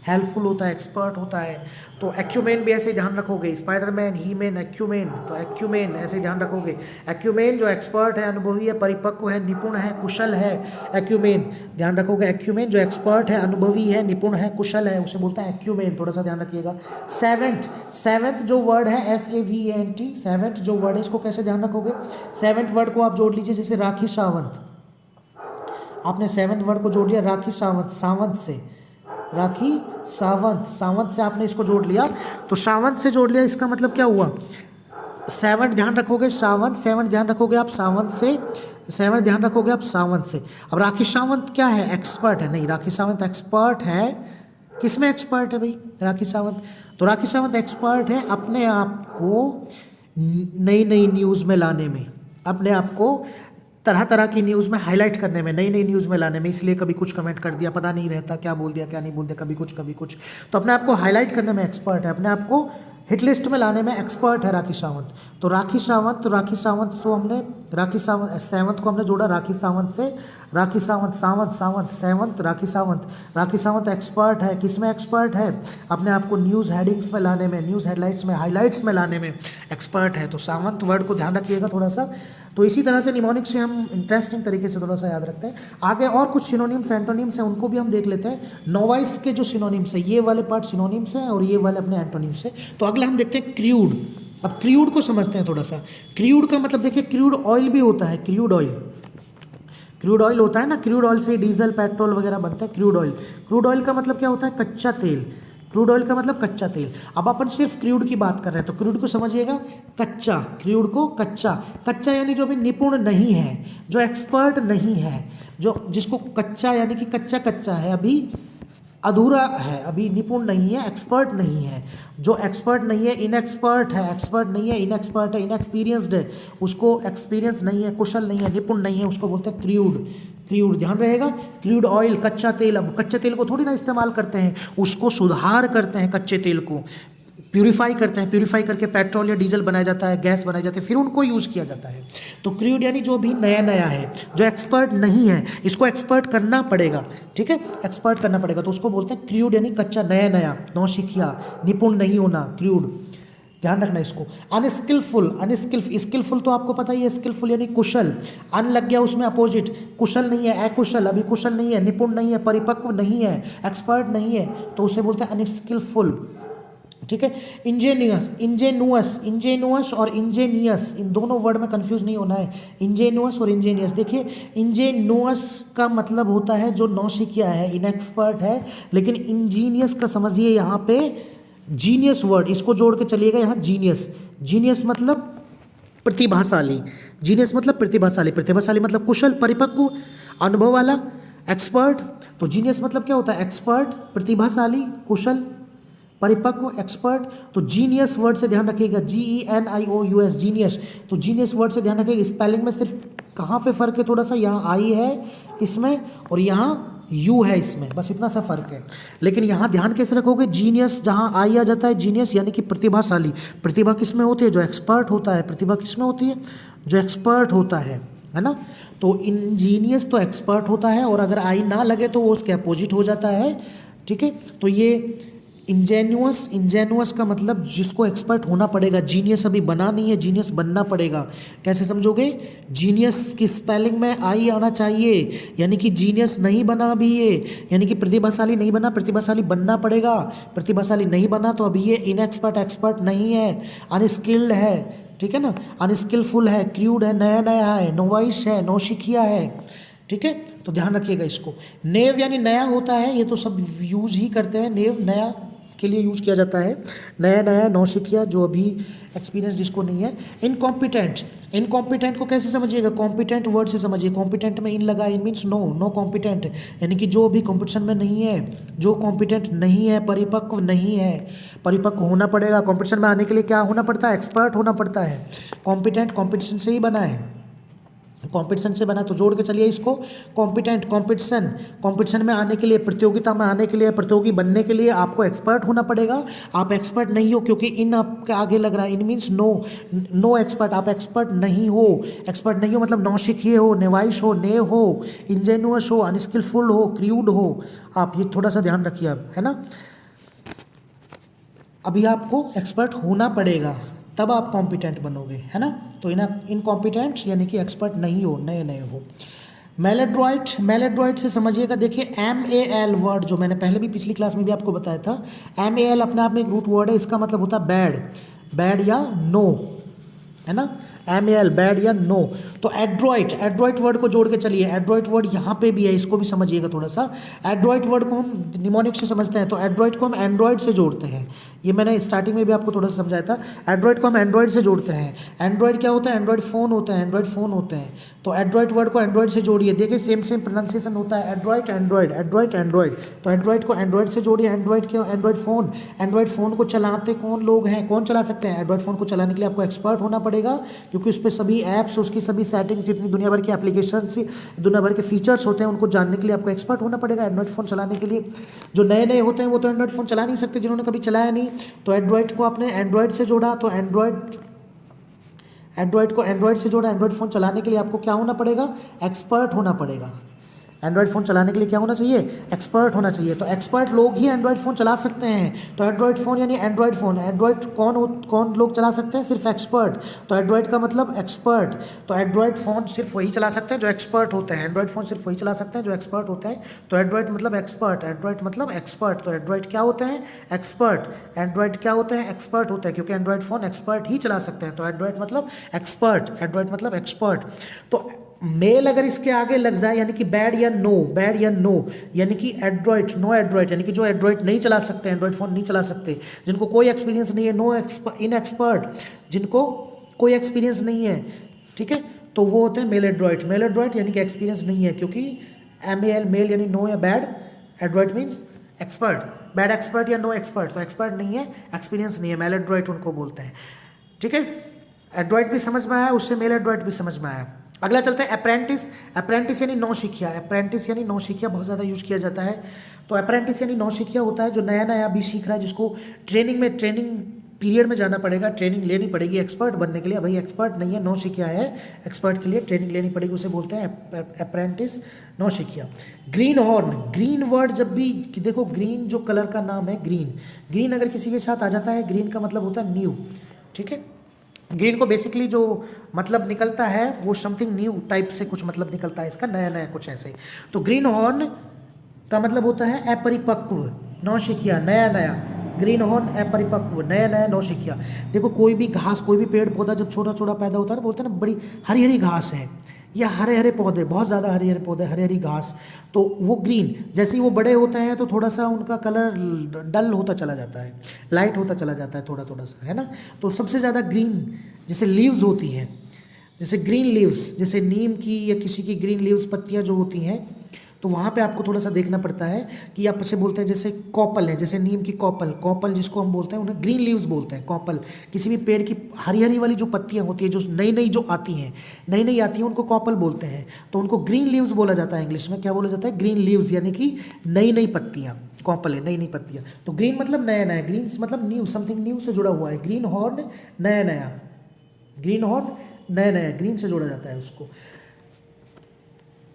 हेल्पफुल होता है, एक्सपर्ट होता है। तो एक्यूमेन भी ऐसे ध्यान रखोगे, स्पाइडरमैन, हीमैन, एक्यूमेन, तो एक्यूमेन ऐसे ध्यान रखोगे। एक्यूमेन जो एक्सपर्ट है, अनुभवी है, परिपक्व है, निपुण है, कुशल है, एक्यूमेन ध्यान रखोगे। एक्यूमेन जो एक्सपर्ट है, अनुभवी है, निपुण है, कुशल है, उसे बोलता है एक्यूमेन, थोड़ा सा ध्यान रखिएगा। सेवेंथ जो वर्ड है SAVENT, सेवेंथ जो वर्ड है इसको कैसे ध्यान रखोगे, सेवेंथ वर्ड को आप जोड़ लीजिए, जैसे राखी सावंत, आपने सेवेंथ वर्ड को जोड़ लिया राखी सावंत, सावंत से, राखी सावंत, सावंत से आपने इसको जोड़ लिया, तो सावंत से जोड़ लिया, इसका मतलब क्या हुआ, सेवंथ ध्यान रखोगे, सावंत, सेवंथ ध्यान रखोगे आप सावंत से, सेवंथ ध्यान रखोगे आप सावंत से। अब राखी सावंत क्या है, एक्सपर्ट है, नहीं राखी सावंत एक्सपर्ट है, किसमें एक्सपर्ट है भाई राखी सावंत, तो राखी सावंत एक्सपर्ट है अपने आप को नई नई न्यूज़ में लाने में, अपने आप को तरह तरह की न्यूज़ में हाईलाइट करने में, नई नई न्यूज़ में लाने में, इसलिए कभी कुछ कमेंट कर दिया, पता नहीं रहता क्या बोल दिया क्या नहीं बोल दिया, कभी कुछ, तो अपने आप को हाईलाइट करने में एक्सपर्ट है, अपने आप को हिट लिस्ट में लाने में एक्सपर्ट है राखी सावंत। तो राखी सावंत, तो राखी सावंत को हमने, राखी सावंत सेवंत को हमने जोड़ा राखी सावंत से, राखी सावंत, सावंत सावंत सेवंत, राखी सावंत, राखी सावंत एक्सपर्ट है, किसमें एक्सपर्ट है, अपने आप को न्यूज़ हेडिंग्स में लाने में, न्यूज़ हेडलाइंस में, हाईलाइट्स में लाने में एक्सपर्ट है। तो सावंत वर्ड को ध्यान रखिएगा थोड़ा सा। तो इसी तरह से निमोनिक से हम इंटरेस्टिंग तरीके से थोड़ा सा याद रखते हैं। आगे और कुछ सिनोनिम्स एंटोनिम्स हैं, उनको भी हम देख लेते हैं। नोवाइस के जो सिनोनिम्स है, ये वाले पार्ट सिनोनिम्स हैं और ये वाले अपने एंटोनिम्स हैं। तो अगला हम देखते हैं क्रूड। अब क्रूड को समझते हैं थोड़ा सा। क्रूड का मतलब देखिए, क्रूड ऑयल भी होता है, क्रूड ऑयल, क्रूड ऑयल होता है ना, क्रूड ऑयल से डीजल पेट्रोल वगैरह बनता है। क्रूड ऑयल, क्रूड ऑयल का मतलब क्या होता है, कच्चा तेल, क्रूड ऑयल का मतलब कच्चा तेल। अब अपन सिर्फ क्रूड की बात कर रहे हैं, तो क्रूड को समझिएगा कच्चा, क्रूड को कच्चा, कच्चा यानी जो भी निपुण नहीं है, जो एक्सपर्ट नहीं है, जो जिसको कच्चा यानी कि कच्चा कच्चा है, अभी अधूरा है, अभी निपुण नहीं है, एक्सपर्ट नहीं है। जो एक्सपर्ट नहीं है, इनएक्सपर्ट है, एक्सपर्ट नहीं है, इनएक्सपर्ट है, इनएक्सपीरियंस्ड है, उसको एक्सपीरियंस नहीं है, कुशल नहीं है, निपुण नहीं है, उसको बोलते हैं क्रूड। क्रूड ध्यान रहेगा, क्रूड ऑयल कच्चा तेल। अब कच्चे तेल को थोड़ी ना इस्तेमाल करते हैं, उसको सुधार करते हैं, कच्चे तेल को प्यूरिफाई करते हैं, प्यूरिफाई करके पेट्रोल या डीजल बनाया जाता है, गैस बनाई जाती है, फिर उनको यूज़ किया जाता है। तो क्रूड यानी जो भी नया नया है, जो एक्सपर्ट नहीं है, इसको एक्सपर्ट करना पड़ेगा, ठीक है, एक्सपर्ट करना पड़ेगा, तो उसको बोलते हैं क्रूड, यानी कच्चा, नया नया, नौसिखिया, निपुण नहीं होना, क्रूड। ध्यान रखना इसको। अनस्किलफुल, स्किलफुल तो आपको पता ही है, स्किलफुल यानी कुशल, अन लग गया उसमें अपोजिट, कुशल नहीं है, अकुशल, अभी कुशल नहीं है, निपुण नहीं है, परिपक्व नहीं है, एक्सपर्ट नहीं है, तो उसे बोलते हैं अनस्किलफुल, ठीक है। इंजेनुअस और इंजेनियस, इन दोनों वर्ड में कंफ्यूज नहीं होना है, इंजेनुअस और इंजेनियस। देखिए, इंजेनुअस का मतलब होता है जो नौसिखिया है, इनएक्सपर्ट है, लेकिन इंजीनियस का समझिए यहाँ पे जीनियस वर्ड, इसको जोड़ के चलिएगा यहाँ, जीनियस, जीनियस मतलब प्रतिभाशाली, जीनियस मतलब प्रतिभाशाली, प्रतिभाशाली मतलब कुशल, परिपक्व, अनुभव वाला, एक्सपर्ट। तो जीनियस मतलब क्या होता है, एक्सपर्ट, प्रतिभाशाली, कुशल, परिपक्व, एक्सपर्ट। तो जीनियस वर्ड से ध्यान रखिएगा, GENIOUS, जीनियस। तो जीनियस वर्ड से ध्यान रखिएगा, स्पेलिंग में सिर्फ कहाँ पे फ़र्क है, थोड़ा सा यहाँ आई है इसमें और यहाँ यू है इसमें, बस इतना सा फर्क है। लेकिन यहाँ ध्यान कैसे रखोगे, जीनियस जहाँ आई आ जाता है, जीनियस यानी कि प्रतिभाशाली। प्रतिभा किस में होती है, जो एक्सपर्ट होता है। प्रतिभा किस में होती है, जो एक्सपर्ट होता है ना। तो इंजीनियस तो एक्सपर्ट होता है, और अगर आई ना लगे तो वो उसके अपोजिट हो जाता है, ठीक है। तो ये इंजेनुअस का मतलब जिसको एक्सपर्ट होना पड़ेगा, जीनियस अभी बना नहीं है, जीनियस बनना पड़ेगा। कैसे समझोगे, जीनियस की स्पेलिंग में आई आना चाहिए, यानी कि जीनियस नहीं बना अभी ये, यानी कि प्रतिभाशाली नहीं बना, प्रतिभाशाली बनना पड़ेगा। प्रतिभाशाली नहीं बना तो अभी ये इनएक्सपर्ट, एक्सपर्ट नहीं है, अनस्किल्ड है, ठीक है ना, अनस्किलफुल है, क्रूड है, नया नया है, नोवाइस है, नौसिखिया है, ठीक है। तो ध्यान रखिएगा इसको। नेव यानी नया होता है, ये तो सब यूज ही करते हैं, नेव नया के लिए यूज़ किया जाता है, नया नया, नौसिखिया, जो अभी एक्सपीरियंस जिसको नहीं है। इनकॉम्पिटेंट, इनकॉम्पिटेंट को कैसे समझिएगा, कॉम्पिटेंट वर्ड से समझिए। कॉम्पिटेंट में इन लगा, इन मीन्स नो कॉम्पिटेंट, यानी कि जो अभी कॉम्पिटिशन में नहीं है, जो कॉम्पिटेंट नहीं है, परिपक्व नहीं है। परिपक्व होना पड़ेगा, कॉम्पिटिशन में आने के लिए क्या होना पड़ता है, एक्सपर्ट होना पड़ता है। कॉम्पिटेंट कॉम्पिटिशन से ही बना है, कॉम्पिटिशन से बना, तो जोड़ के चलिए इसको। कॉम्पिटेंट, कॉम्पिटिशन, कॉम्पिटिशन में आने के लिए, प्रतियोगिता में आने के लिए, प्रतियोगी बनने के लिए आपको एक्सपर्ट होना पड़ेगा। आप एक्सपर्ट नहीं हो क्योंकि इन आपके आगे लग रहा है, इन मीन्स नो, नो एक्सपर्ट, आप एक्सपर्ट नहीं हो। एक्सपर्ट नहीं हो मतलब नौसिखिए हो, नेवाइश हो, ने हो, इंजेनुअस हो, अनस्किलफुल हो, क्रूड हो। आप ये थोड़ा सा ध्यान रखिए अब, है ना। अभी आपको एक्सपर्ट होना पड़ेगा, तब आप कॉम्पिटेंट बनोगे, है ना। तो इनकॉम्पिटेंट यानी कि एक्सपर्ट नहीं हो, नए नए हो। मेलेड्रॉइट, मेलेड्रॉइट से समझिएगा, देखिए MAL वर्ड जो मैंने पहले भी पिछली क्लास में भी आपको बताया था, MAL अपने आप में एक रूट वर्ड है, इसका मतलब होता है बैड, बैड या नो, है ना। MAL बैड या नो। तो एड्रॉइट, एड्रॉइट वर्ड को जोड़ के चलिए, एड्रॉइट वर्ड यहाँ पे भी है, इसको भी समझिएगा थोड़ा सा। एड्रॉइट वर्ड को हम निमोनिक से समझते हैं, तो एड्रॉइट को हम एंड्रॉइड से जोड़ते हैं। ये मैंने स्टार्टिंग में भी आपको थोड़ा सा समझाया था। एंड्रॉइड को हम एंड्रॉइड से जोड़ते हैं। एंड्रॉइड क्या होता है? एंड्रॉइड फ़ोन होता है, एंड्रॉइड फ़ोन होते हैं। तो एंड्रॉइड वर्ड को एंड्रॉइड से जोड़िए, देखिए सेम सेम प्रोनाउंसिएशन होता है, एंड्रॉइड एंड्रॉइड, एंड्रॉइड एंड्रॉइड। तो एंड्रॉइड को एंड्रॉइड से जोड़िए। एंड्रॉइड क्या? Android phone. एंड्रॉइड फ़ोन को चलाते कौन लोग हैं, कौन चला सकते हैं? एंड्रॉइड फ़ोन को चलाने के लिए आपको एक्सपर्ट होना पड़ेगा, क्योंकि उस पर सभी ऐप्स, उसकी सभी सेटिंग्स, जितनी दुनिया भर की एप्लीकेशन, दुनिया भर के फीचर्स होते हैं, उनको जानने के लिए आपको एक्सपर्ट होना पड़ेगा एंड्रॉइड फ़ोन चलाने के लिए। जो नए नए होते हैं वो तो एंड्रॉइड फ़ोन चला नहीं सकते, जिन्होंने कभी चलाया नहीं। तो एंड्रॉइड को आपने एंड्रॉइड से जोड़ा, तो एंड्रॉइड को एंड्रॉइड से जोड़ा। एंड्रॉइड फ़ोन चलाने के लिए आपको क्या होना पड़ेगा? एक्सपर्ट होना पड़ेगा। एंड्रॉइड फ़ोन चलाने के लिए क्या होना चाहिए? एक्सपर्ट होना चाहिए। तो एक्सपर्ट लोग ही एंड्रॉइड फ़ोन चला सकते हैं। तो एंड्रॉइड फ़ोन यानी एंड्रॉइड फ़ोन, एंड्रॉइड कौन लोग चला सकते हैं? सिर्फ एक्सपर्ट। तो एंड्रॉइड का मतलब एक्सपर्ट। तो एंड्रॉइड फ़ोन सिर्फ वही चला सकते हैं जो एक्सपर्ट होते हैं। एंड्रॉइड फ़ोन सिर्फ वही चला सकते हैं जो एक्सपर्ट होते हैं। तो एंड्रॉइड मतलब एक्सपर्ट, एंड्रॉइड मतलब एक्सपर्ट। तो एंड्रॉइड क्या होते हैं? एक्सपर्ट। एंड्रॉइड क्या होते हैं? एक्सपर्ट होते हैं, क्योंकि एंड्रॉइड फ़ोन एक्सपर्ट ही चला सकते हैं। तो एंड्रॉइड मतलब एक्सपर्ट, एंड्रॉइड मतलब एक्सपर्ट। तो मेल अगर इसके आगे लग जाए यानी कि बैड या नो, बैड या नो, यानी कि एंड्रॉइड, नो एंड्रॉइड, यानी कि जो एंड्रॉइड नहीं चला सकते, एंड्रॉइड फ़ोन नहीं चला सकते, जिनको कोई एक्सपीरियंस नहीं है, नो इन एक्सपर्ट, जिनको कोई एक्सपीरियंस नहीं है, ठीक है, तो वो होते हैं मेल एंड्रॉइड। मेल एंड्रॉइड यानी कि एक्सपीरियंस नहीं है, क्योंकि MAL मेल यानी नो या bad, Android means expert, bad expert या नो एक्सपर्ट। तो एक्सपर्ट नहीं है, एक्सपीरियंस नहीं है, मेल एंड्रॉइड उनको बोलते हैं, ठीक है। एंड्रॉइड भी समझ में आया, उससे मेल एंड्रॉइड भी समझ में आया। अगला चलते हैं अप्रेंटिस। अप्रेंटिस यानी नौसिखिया। अप्रेंटिस यानी नौसिखिया बहुत ज़्यादा यूज़ किया जाता है। तो अप्रेंटिस यानी नौसिखिया होता है जो नया नया अभी सीख रहा है, जिसको ट्रेनिंग पीरियड में जाना पड़ेगा, ट्रेनिंग लेनी पड़ेगी एक्सपर्ट बनने के लिए। भाई एक्सपर्ट नहीं है, नौसिखिया है, एक्सपर्ट के लिए ट्रेनिंग लेनी पड़ेगी, उसे बोलते हैं अप्रेंटिस, नौसिखिया। ग्रीन हॉर्न, ग्रीन वर्ड जब भी देखो, ग्रीन जो कलर का नाम है ग्रीन, ग्रीन अगर किसी के साथ आ जाता है, ग्रीन का मतलब होता है न्यू, ठीक है। ग्रीन को बेसिकली जो मतलब निकलता है वो समथिंग न्यू टाइप से कुछ मतलब निकलता है इसका, नया नया कुछ ऐसे ही। तो ग्रीन हॉर्न का मतलब होता है अपरिपक्व, नौसिखिया, नया नया। ग्रीन हॉर्न अपरिपक्व, नया नया, नौसिखिया। देखो कोई भी घास, कोई भी पेड़ पौधा जब छोटा छोटा पैदा होता है ना, बोलते हैं ना बड़ी हरी हरी घास है, या हरे हरे पौधे, बहुत ज़्यादा हरे हरे पौधे, हरी हरी घास, तो वो ग्रीन। जैसे ही वो बड़े होते हैं तो थोड़ा सा उनका कलर डल होता चला जाता है, लाइट होता चला जाता है थोड़ा थोड़ा सा, है ना। तो सबसे ज़्यादा ग्रीन जैसे लीव्स होती हैं, जैसे ग्रीन लीव्स, जैसे नीम की या किसी की ग्रीन लीव्स, पत्तियाँ जो होती हैं, तो वहाँ पे आपको थोड़ा सा देखना पड़ता है कि आप से बोलते हैं जैसे कॉपल है, जैसे नीम की कॉपल, कॉपल जिसको हम बोलते हैं, उन्हें ग्रीन लीव्स बोलते हैं, कॉपल। किसी भी पेड़ की हरी हरी वाली जो पत्तियाँ होती है, जो नई नई जो आती हैं, नई नई आती हैं, उनको कॉपल बोलते हैं। तो उनको ग्रीन लीव्स बोला जाता है, इंग्लिश में क्या बोला जाता है? ग्रीन लीव्स, यानी कि नई नई पत्तियाँ, कॉपल है, नई नई पत्तियाँ। तो ग्रीन मतलब नया नया, ग्रीन मतलब न्यू, समथिंग न्यू से जुड़ा हुआ है। ग्रीन हॉर्न नया नया, ग्रीन हॉर्न नया नया, ग्रीन से जोड़ा जाता है उसको।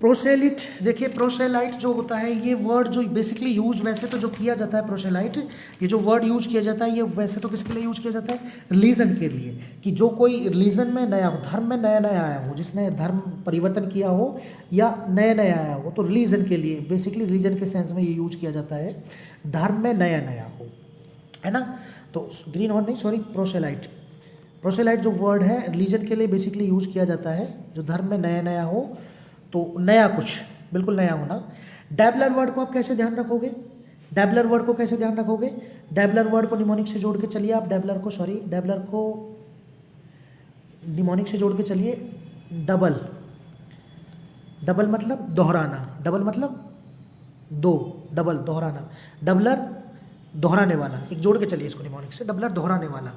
प्रोसेलिट, देखिए प्रोसेलाइट जो होता है, ये वर्ड जो बेसिकली यूज वैसे तो जो किया जाता है प्रोसेलाइट, ये जो वर्ड यूज किया जाता है, ये वैसे तो किसके लिए यूज किया जाता है? रिलीजन के लिए, कि जो कोई रिलीजन में नया हो, धर्म में नया नया आया हो, जिसने धर्म परिवर्तन किया हो या नया नया आया हो, तो रिलीजन के लिए, बेसिकली रिलीजन के सेंस में ये यूज किया जाता है, धर्म में नया नया हो, है ना। तो ग्रीन हॉर्न नहीं, सॉरी, प्रोसेलाइट। प्रोसेलाइट जो वर्ड है रिलीजन के लिए बेसिकली यूज किया जाता है, जो धर्म में नया नया हो, तो नया कुछ, बिल्कुल नया होना। डैबलर वर्ड को आप कैसे ध्यान रखोगे? डैबलर वर्ड को कैसे ध्यान रखोगे? डैबलर वर्ड को निमोनिक से जोड़ के चलिए आप, डैबलर को निमोनिक से जोड़ के चलिए। डबल, डबल मतलब दोहराना, डबल मतलब दो, डबल दोहराना। डबलर दोहराने वाला, एक जोड़ के चलिए इसको निमोनिक से, डबलर दोहराने वाला।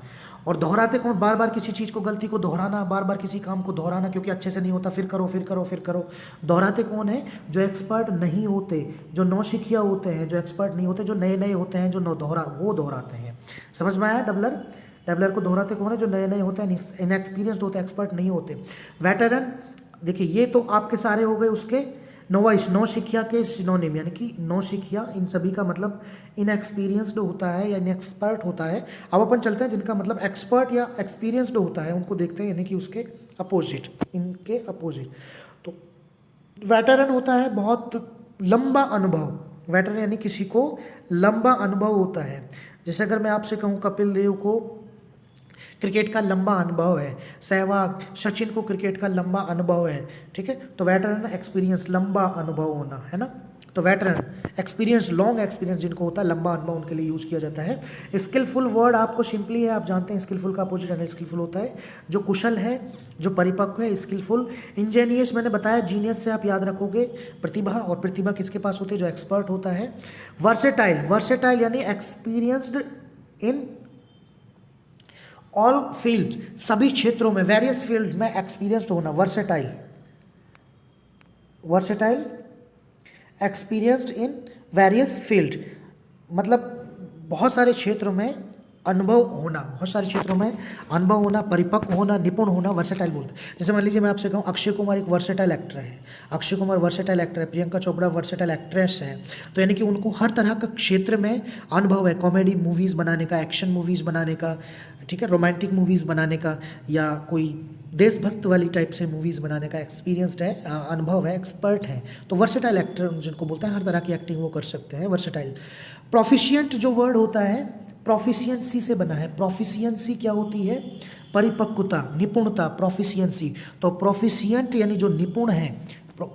और दोहराते कौन, बार बार किसी चीज़ को, गलती को दोहराना, बार बार किसी काम को दोहराना क्योंकि अच्छे से नहीं होता, फिर करो फिर करो फिर करो। दोहराते कौन है, जो एक्सपर्ट नहीं होते, जो नौसिखिया होते हैं, जो एक्सपर्ट नहीं होते, जो नए नए होते हैं, जो वो दोहराते हैं। समझ में आया डबलर? डबलर को दोहराते कौन है, जो नए नए होते हैं, इनएक्सपीरियंस्ड होते हैं, एक्सपर्ट नहीं होते। वेटरन, देखिए ये तो आपके सारे हो गए उसके नोवाइस, नौसिखिया के सिनोनिम, यानी कि नौसिखिया इन सभी का मतलब इनएक्सपीरियंस्ड होता है या इनएक्सपर्ट होता है। अब अपन चलते हैं जिनका मतलब एक्सपर्ट या एक्सपीरियंस्ड होता है, उनको देखते हैं, यानी कि उसके अपोजिट, इनके अपोजिट। तो वेटरन होता है बहुत लंबा अनुभव, वेटरन यानी किसी को लंबा अनुभव होता है। जैसे अगर मैं आपसे कहूँ कपिल देव को क्रिकेट का लंबा अनुभव है, सहवाग, सचिन को क्रिकेट का लंबा अनुभव है, ठीक है। तो वेटरन एक्सपीरियंस, लंबा अनुभव होना, है ना। तो वेटरन एक्सपीरियंस, लॉन्ग एक्सपीरियंस जिनको होता है, लंबा अनुभव, उनके लिए यूज़ किया जाता है। स्किलफुल वर्ड आपको सिंपली है, आप जानते हैं स्किलफुल का अपोजिट अनस्किलफुल होता है। जो कुशल है, जो परिपक्व है, स्किलफुल। इंजीनियस मैंने बताया, जीनियस से आप याद रखोगे प्रतिभा, और प्रतिभा किसके पास होती है, जो एक्सपर्ट होता है। वर्सेटाइल, वर्सेटाइल यानी एक्सपीरियंस्ड इन ऑल फील्ड, सभी क्षेत्रों में, वेरियस फील्ड में एक्सपीरियंस्ड होना, versatile. Versatile, experienced in various field, मतलब बहुत सारे क्षेत्रों में अनुभव होना, बहुत सारे क्षेत्रों में अनुभव होना, परिपक्व होना, निपुण होना, वर्सेटाइल बोलते हैं। जैसे मान लीजिए मैं आपसे कहूँ अक्षय कुमार एक वर्सेटाइल एक्टर है, अक्षय कुमार वर्सेटाइल एक्टर है, प्रियंका चोपड़ा वर्सेटाइल एक्ट्रेस है। तो यानी कि उनको हर तरह का क्षेत्र में अनुभव है, कॉमेडी मूवीज़ बनाने का, एक्शन मूवीज़ बनाने का, ठीक है, रोमांटिक मूवीज़ बनाने का, या कोई देशभक्त वाली टाइप से मूवीज़ बनाने का एक्सपीरियंस्ड है, अनुभव है, एक्सपर्ट है। तो वर्सेटाइल एक्टर जिनको बोलते हैं, हर तरह की एक्टिंग वो कर सकते हैं, वर्सेटाइल। प्रोफिशिएंट जो वर्ड होता है, प्रोफिशिएंसी से बना है। प्रोफिशिएंसी क्या होती है, परिपक्वता, निपुणता, प्रोफिशिएंसी। तो प्रोफिशिएंट यानी जो निपुण है,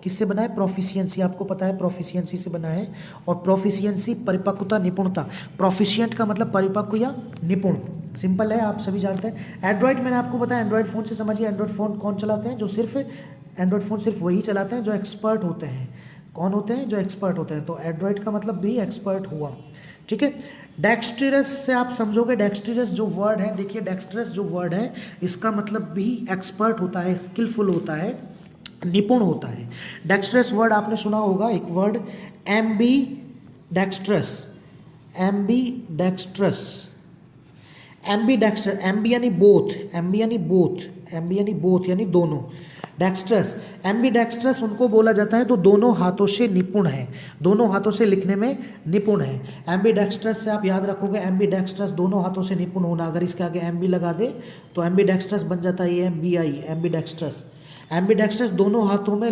किससे बना है, प्रोफिशिएंसी, आपको पता है प्रोफिशिएंसी से बना है। और प्रोफिशिएंसी, परिपक्वता, निपुणता। प्रोफिशिएंट का मतलब परिपक्व या निपुण, सिंपल है, आप सभी जानते हैं। एंड्रॉइड मैंने आपको बताया, एंड्रॉइड फ़ोन से समझिए, एंड्रॉइड फ़ोन कौन चलाते हैं, जो सिर्फ एंड्रॉइड फ़ोन सिर्फ वही चलाते हैं जो एक्सपर्ट होते हैं। कौन होते हैं, जो एक्सपर्ट होते हैं। तो एंड्रॉइड का मतलब भी एक्सपर्ट हुआ, ठीक है। डेक्स्ट्रस से आप समझोगे, डेक्स्ट्रस जो वर्ड है, देखिए डेक्स्ट्रस जो वर्ड है, इसका मतलब भी एक्सपर्ट होता है, स्किलफुल होता है, निपुण होता है। डेक्स्ट्रस वर्ड आपने सुना होगा, एक word Aamby dextrous, Aamby dextrous, Aamby dextrous, Aamby यानी बोथ, एम्बी यानी बोथ, एम्बी यानी बोथ यानी दोनों। डेक्स्ट्रस, एम्बी डेक्स्ट्रस उनको बोला जाता है तो दोनों हाथों से निपुण है, दोनों हाथों से लिखने में निपुण है। एम्बी डेक्स्ट्रस से आप याद रखोगे, एम्बी डेक्स्ट्रस दोनों हाथों से निपुण होना, अगर इसके आगे एम्बी लगा दे तो एम्बी डेक्स्ट्रस बन जाता है EMBI, Aamby dextrous. Aamby dextrous दोनों हाथों में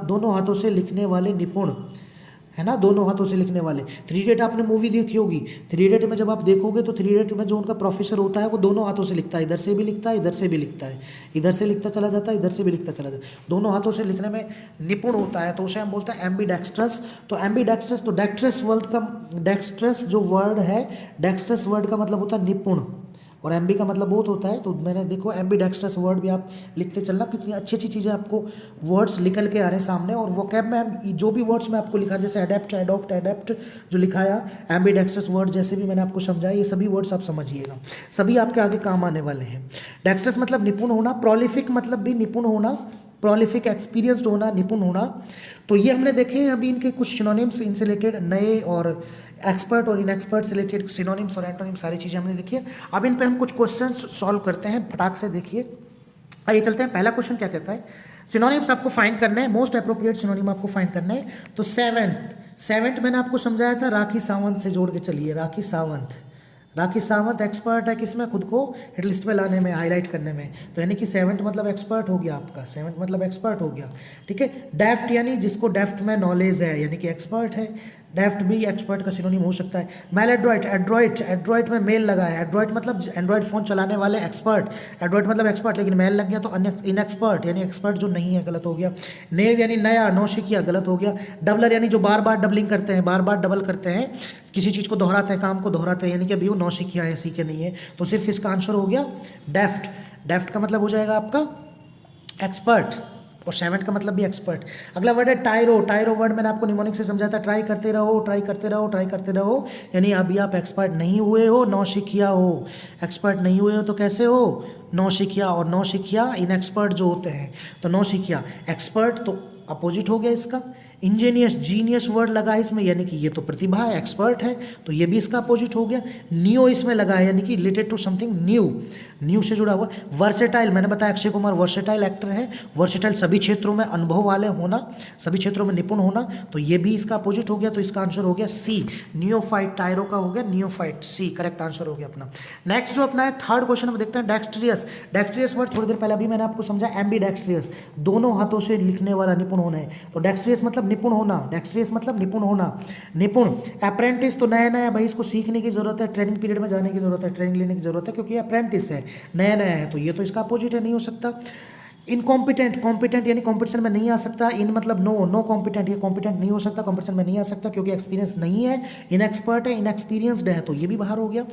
दोनों हाथों से लिखने वाले निपुण, है ना, दोनों हाथों से लिखने वाले। 3 इडियट आपने मूवी देखी होगी, 3 इडियट में जब आप देखोगे तो 3 इडियट में जो उनका प्रोफेसर होता है वो दोनों हाथों से लिखता है, इधर से भी लिखता है, इधर से भी लिखता है, इधर से लिखता चला जाता है, इधर से भी लिखता चला जाता है, दोनों हाथों से लिखने में निपुण होता है, तो उसे हम बोलते हैं एम्बी डेक्स्ट्रस। तो एम्बी डेक्स्ट्रस, तो डेक्स्ट्रस जो वर्ड है, डेक्स्ट्रस वर्ड का मतलब होता है निपुण, और एम्बी का मतलब बहुत होता है। तो मैंने देखो एम्बी डेक्स्ट्रस वर्ड भी आप लिखते चलना, कितनी अच्छी अच्छी चीज़ें आपको वर्ड्स निकल के आ रहे हैं सामने। और वो कैब में जो भी वर्ड्स मैं आपको लिखा, जैसे अडेप्ट, एडोप्ट, एडेप्ट जो लिखाया, एम्बी डेक्स्ट्रस वर्ड जैसे भी मैंने आपको समझाया, ये सभी वर्ड्स आप समझिएगा, सभी आपके आगे काम आने वाले हैं। डेक्स्ट्रस मतलब निपुण होना, प्रोलिफिक मतलब भी निपुण होना, प्रोलिफिक एक्सपीरियंस्ड होना, निपुण होना। तो ये हमने देखे हैं अभी इनके कुछ सिनोनिम्स, इनसे रिलेटेड नए और एक्सपर्ट और इनएक्सपर्ट से रिलेटेड सिनोनिम्स और एंटोनिम्स, सारी चीज़ें हमने देखी है। अब इन पे हम कुछ क्वेश्चन सॉल्व करते हैं फटाक से, देखिए आइए चलते हैं। पहला क्वेश्चन क्या कहता है, सिनोनिम्स आपको फाइंड करना है, मोस्ट अप्रोप्रिएट सिनोनिम आपको फाइंड करना है। तो सेवेंथ मैंने आपको समझाया था, राखी सावंत से जोड़ के चलिए, राखी सावंत। राखी सावंत एक्सपर्ट है किसमें, खुद को हिट लिस्ट में लाने में, हाईलाइट करने में। तो यानी कि 7th मतलब एक्सपर्ट हो गया आपका, 7th मतलब एक्सपर्ट हो गया, ठीक है। डेफ्ट यानी जिसको डेफ्थ में नॉलेज है, यानी कि एक्सपर्ट है। डेफ्ट भी एक्सपर्ट का सिनोनिम हो सकता है। मेल एड्रॉइट, एड्रॉइट में मेल लगा है, एड्रॉइट मतलब एंड्रॉइड फ़ोन चलाने वाले एक्सपर्ट, एड्रॉइट मतलब एक्सपर्ट, लेकिन मेल लग गया तो इनएक्सपर्ट यानी एक्सपर्ट जो नहीं है, गलत हो गया। नेव यानी नया, नौसिखिया, गलत हो गया। डबलर यानी जो बार बार डबलिंग करते हैं, बार बार डबल करते हैं, किसी चीज़ को दोहराते हैं, काम को दोहराते हैं, यानी कि अभी वो नौसिखिया है, सीखे नहीं है, तो सिर्फ इसका आंसर हो गया डेफ्ट। डेफ्ट का मतलब हो जाएगा आपका एक्सपर्ट, और सेवेंट का मतलब भी एक्सपर्ट। अगला वर्ड है टायरो। टायरो वर्ड मैंने आपको निमोनिक से समझाया था, ट्राई करते रहो, ट्राई करते रहो, ट्राई करते रहो, यानी अभी आप एक्सपर्ट नहीं हुए हो, नौसिखिया हो। एक्सपर्ट नहीं हुए हो तो कैसे हो, नौसिखिया। और नौसिखिया इनएक्सपर्ट जो होते हैं, तो नौसिखिया। एक्सपर्ट तो अपोजिट हो गया इसका। इंजीनियस, जीनियस वर्ड लगा है इसमें, यानी कि ये तो प्रतिभा है, एक्सपर्ट है, तो ये भी इसका अपोजिट हो गया। न्यू इसमें लगा है, यानी कि related to something new, new से जुड़ा हुआ। वर्सेटाइल, मैंने बताया अक्षय कुमार वर्सेटाइल एक्टर है। वर्सेटाइल सभी क्षेत्रों में अनुभव वाले होना, सभी क्षेत्रों में निपुण होना, तो ये भी इसका अपोजिट हो गया। तो इसका आंसर हो गया सी, नियोफाइट। टायरो का हो गया नियोफाइट, सी करेक्ट आंसर हो गया अपना। नेक्स्ट जो अपना है थर्ड क्वेश्चन हम देखते हैं, डेक्स्ट्रियस। डेक्स्ट्रियस वर्ड थोड़ी देर पहले अभी मैंने आपको समझा, एम्बी डेक्स्ट्रियस, दोनों हाथों से लिखने वाला, निपुण होना है। तो डेक्स्ट्रियस मतलब निपुण होना, डेक्स्ट्रियस मतलब निपुण होना, निपुण। अप्रेंटिस तो नया नया भाई, इसको सीखने की जरूरत है, ट्रेनिंग पीरियड में जाने की जरूरत है, ट्रेनिंग लेने की जरूरत है, क्योंकि अप्रेंटिस है, नया नया है, तो ये तो इसका अपोजिट है, नहीं हो सकता। इनकॉम्पिटेंट, कॉम्पिटेंट यानी कॉम्पिटिशन में नहीं आ सकता। इन मतलब नो, नो कॉम्पिटेंट, ये कॉम्पिटेंट नहीं हो सकता, कॉम्पिटिशन में नहीं आ सकता, क्योंकि एक्सपीरियंस नहीं है। इनएक्सपर्ट है, इनएक्सपीरियंसड है, तो ये भी बाहर हो गया।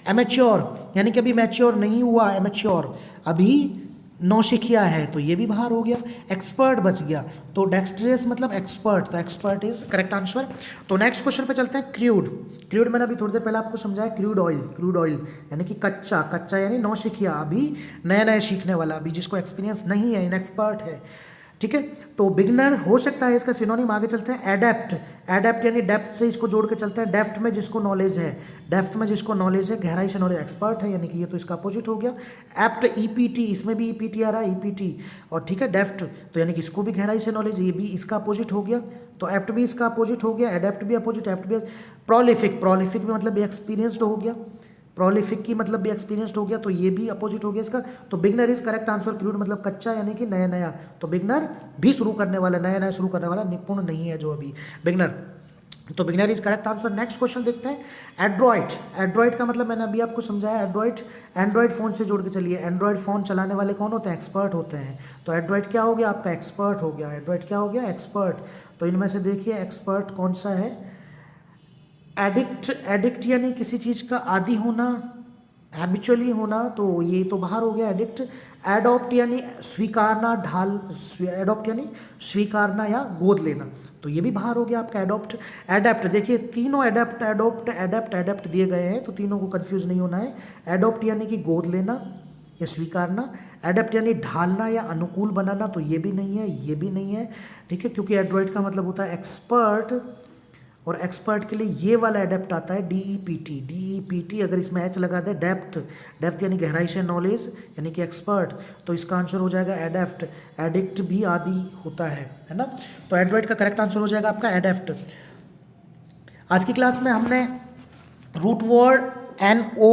एमेच्योर यानी कि अभी मैच्योर नहीं हुआ, एमेच्योर अभी नौसिखिया है, तो ये भी बाहर हो गया। एक्सपर्ट बच गया, तो डेक्स्ट्रियस मतलब एक्सपर्ट, तो एक्सपर्ट इज करेक्ट आंसर। तो नेक्स्ट क्वेश्चन पे चलते हैं, क्रूड। क्रूड मैंने अभी थोड़ी देर पहले आपको समझाया, क्रूड ऑयल। क्रूड ऑयल यानी कि कच्चा, कच्चा यानी नौसिखिया, अभी नया नया सीखने वाला, अभी जिसको एक्सपीरियंस नहीं है, इनएक्सपर्ट है, ठीक है। तो बिगनर हो सकता है, इसका सिनोनिम आगे चलते हैं, एडेप्ट। एडेप्ट यानी डेप्थ से इसको जोड़ के चलते हैं, डेप्थ में जिसको नॉलेज है, डेप्थ में जिसको नॉलेज है, गहराई से नॉलेज, एक्सपर्ट है, यानी कि ये तो इसका अपोजिट हो गया। एप्ट, ईपीटी, इसमें भी ईपीटी आ रहा है, ईपीटी, और ठीक है डेप्थ, तो यानी कि इसको भी गहराई से नॉलेज, ये भी इसका अपोजिट हो गया, तो एप्ट भी इसका अपोजिट हो गया, एडेप्ट भी अपोजिट, एप्ट भी। प्रोलिफिक, प्रोलिफिक भी मतलब एक्सपीरियंस्ड हो गया, प्रोलिफिक की मतलब भी एक्सपीरियंस्ड हो गया, तो ये भी अपोजिट हो गया इसका। तो beginner is correct answer. Crude मतलब कच्चा यानी कि नया नया, तो बिगनर भी शुरू करने वाला, नया नया शुरू करने वाला, निपुण नहीं है जो अभी बिगनर, तो beginner is correct answer. Next question देखते हैं, एंड्रॉइड। एंड्रॉइड का मतलब मैंने अभी आपको समझाया, एंड्रॉइड, एंड्रॉइड फोन से जोड़ के चलिए। एंड्रॉइड फोन चलाने वाले कौन होते हैं, एक्सपर्ट होते हैं, तो एंड्रॉइड क्या हो गया आपका, एक्सपर्ट हो गया। एंड्रॉइड क्या हो गया, एक्सपर्ट। तो इनमें से देखिए एक्सपर्ट कौन सा है, एडिक्ट। एडिक्ट यानी किसी चीज़ का आदी होना, हैबिचुअली होना, तो ये तो बाहर हो गया एडिक्ट। एडॉप्ट यानी स्वीकारना, ढाल, एडॉप्ट यानी स्वीकारना या गोद लेना, तो ये भी बाहर हो गया आपका एडॉप्ट। एडेप्ट, देखिए तीनों एडेप्ट, एडॉप्ट, एडेप्ट, एडेप्ट दिए गए हैं, तो तीनों को कंफ्यूज नहीं होना है। एडॉप्ट यानी कि गोद लेना या स्वीकारना, एडेप्ट यानी ढालना या अनुकूल बनाना, तो ये भी नहीं है, ये भी नहीं है, ठीक है, क्योंकि एंड्रॉइड का मतलब होता है एक्सपर्ट, और एक्सपर्ट के लिए ये वाला एडेप्ट आता है, डीईपीटी। डीईपीटी अगर इसमें एच लगा दे, डेप्थ, डेप्थ यानी गहराई से नॉलेज, यानी कि एक्सपर्ट, तो इसका आंसर हो जाएगा एडेप्ट। एडिक्ट भी आदि होता है ना, तो एंड्रॉइड का करेक्ट आंसर हो जाएगा आपका एडेप्ट। आज की क्लास में हमने root word NO,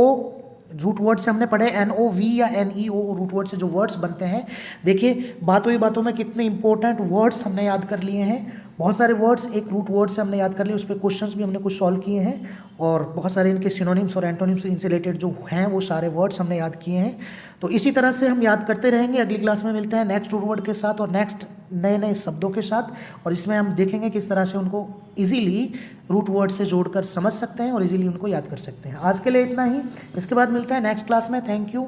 root word से हमने पढ़े NOV या NEO, रूट वर्ड से जो वर्ड्स बनते हैं। देखिए बातों ही बातों में कितने इंपॉर्टेंट वर्ड्स हमने याद कर लिए हैं, बहुत सारे वर्ड्स एक रूट वर्ड से हमने याद कर लिए, उस पर क्वेश्चंस भी हमने कुछ सॉल्व किए हैं, और बहुत सारे इनके सिनोनिम्स और एंटोनिम्स इनसे रिलेटेड जो हैं वो सारे वर्ड्स हमने याद किए हैं। तो इसी तरह से हम याद करते रहेंगे। अगली क्लास में मिलते हैं नेक्स्ट रूट वर्ड के साथ और नेक्स्ट नए नए शब्दों के साथ, और इसमें हम देखेंगे किस तरह से उनको ईजिली रूट वर्ड से जोड़कर समझ सकते हैं और ईजिली उनको याद कर सकते हैं। आज के लिए इतना ही, इसके बाद मिलते हैं नेक्स्ट क्लास में। Thank you.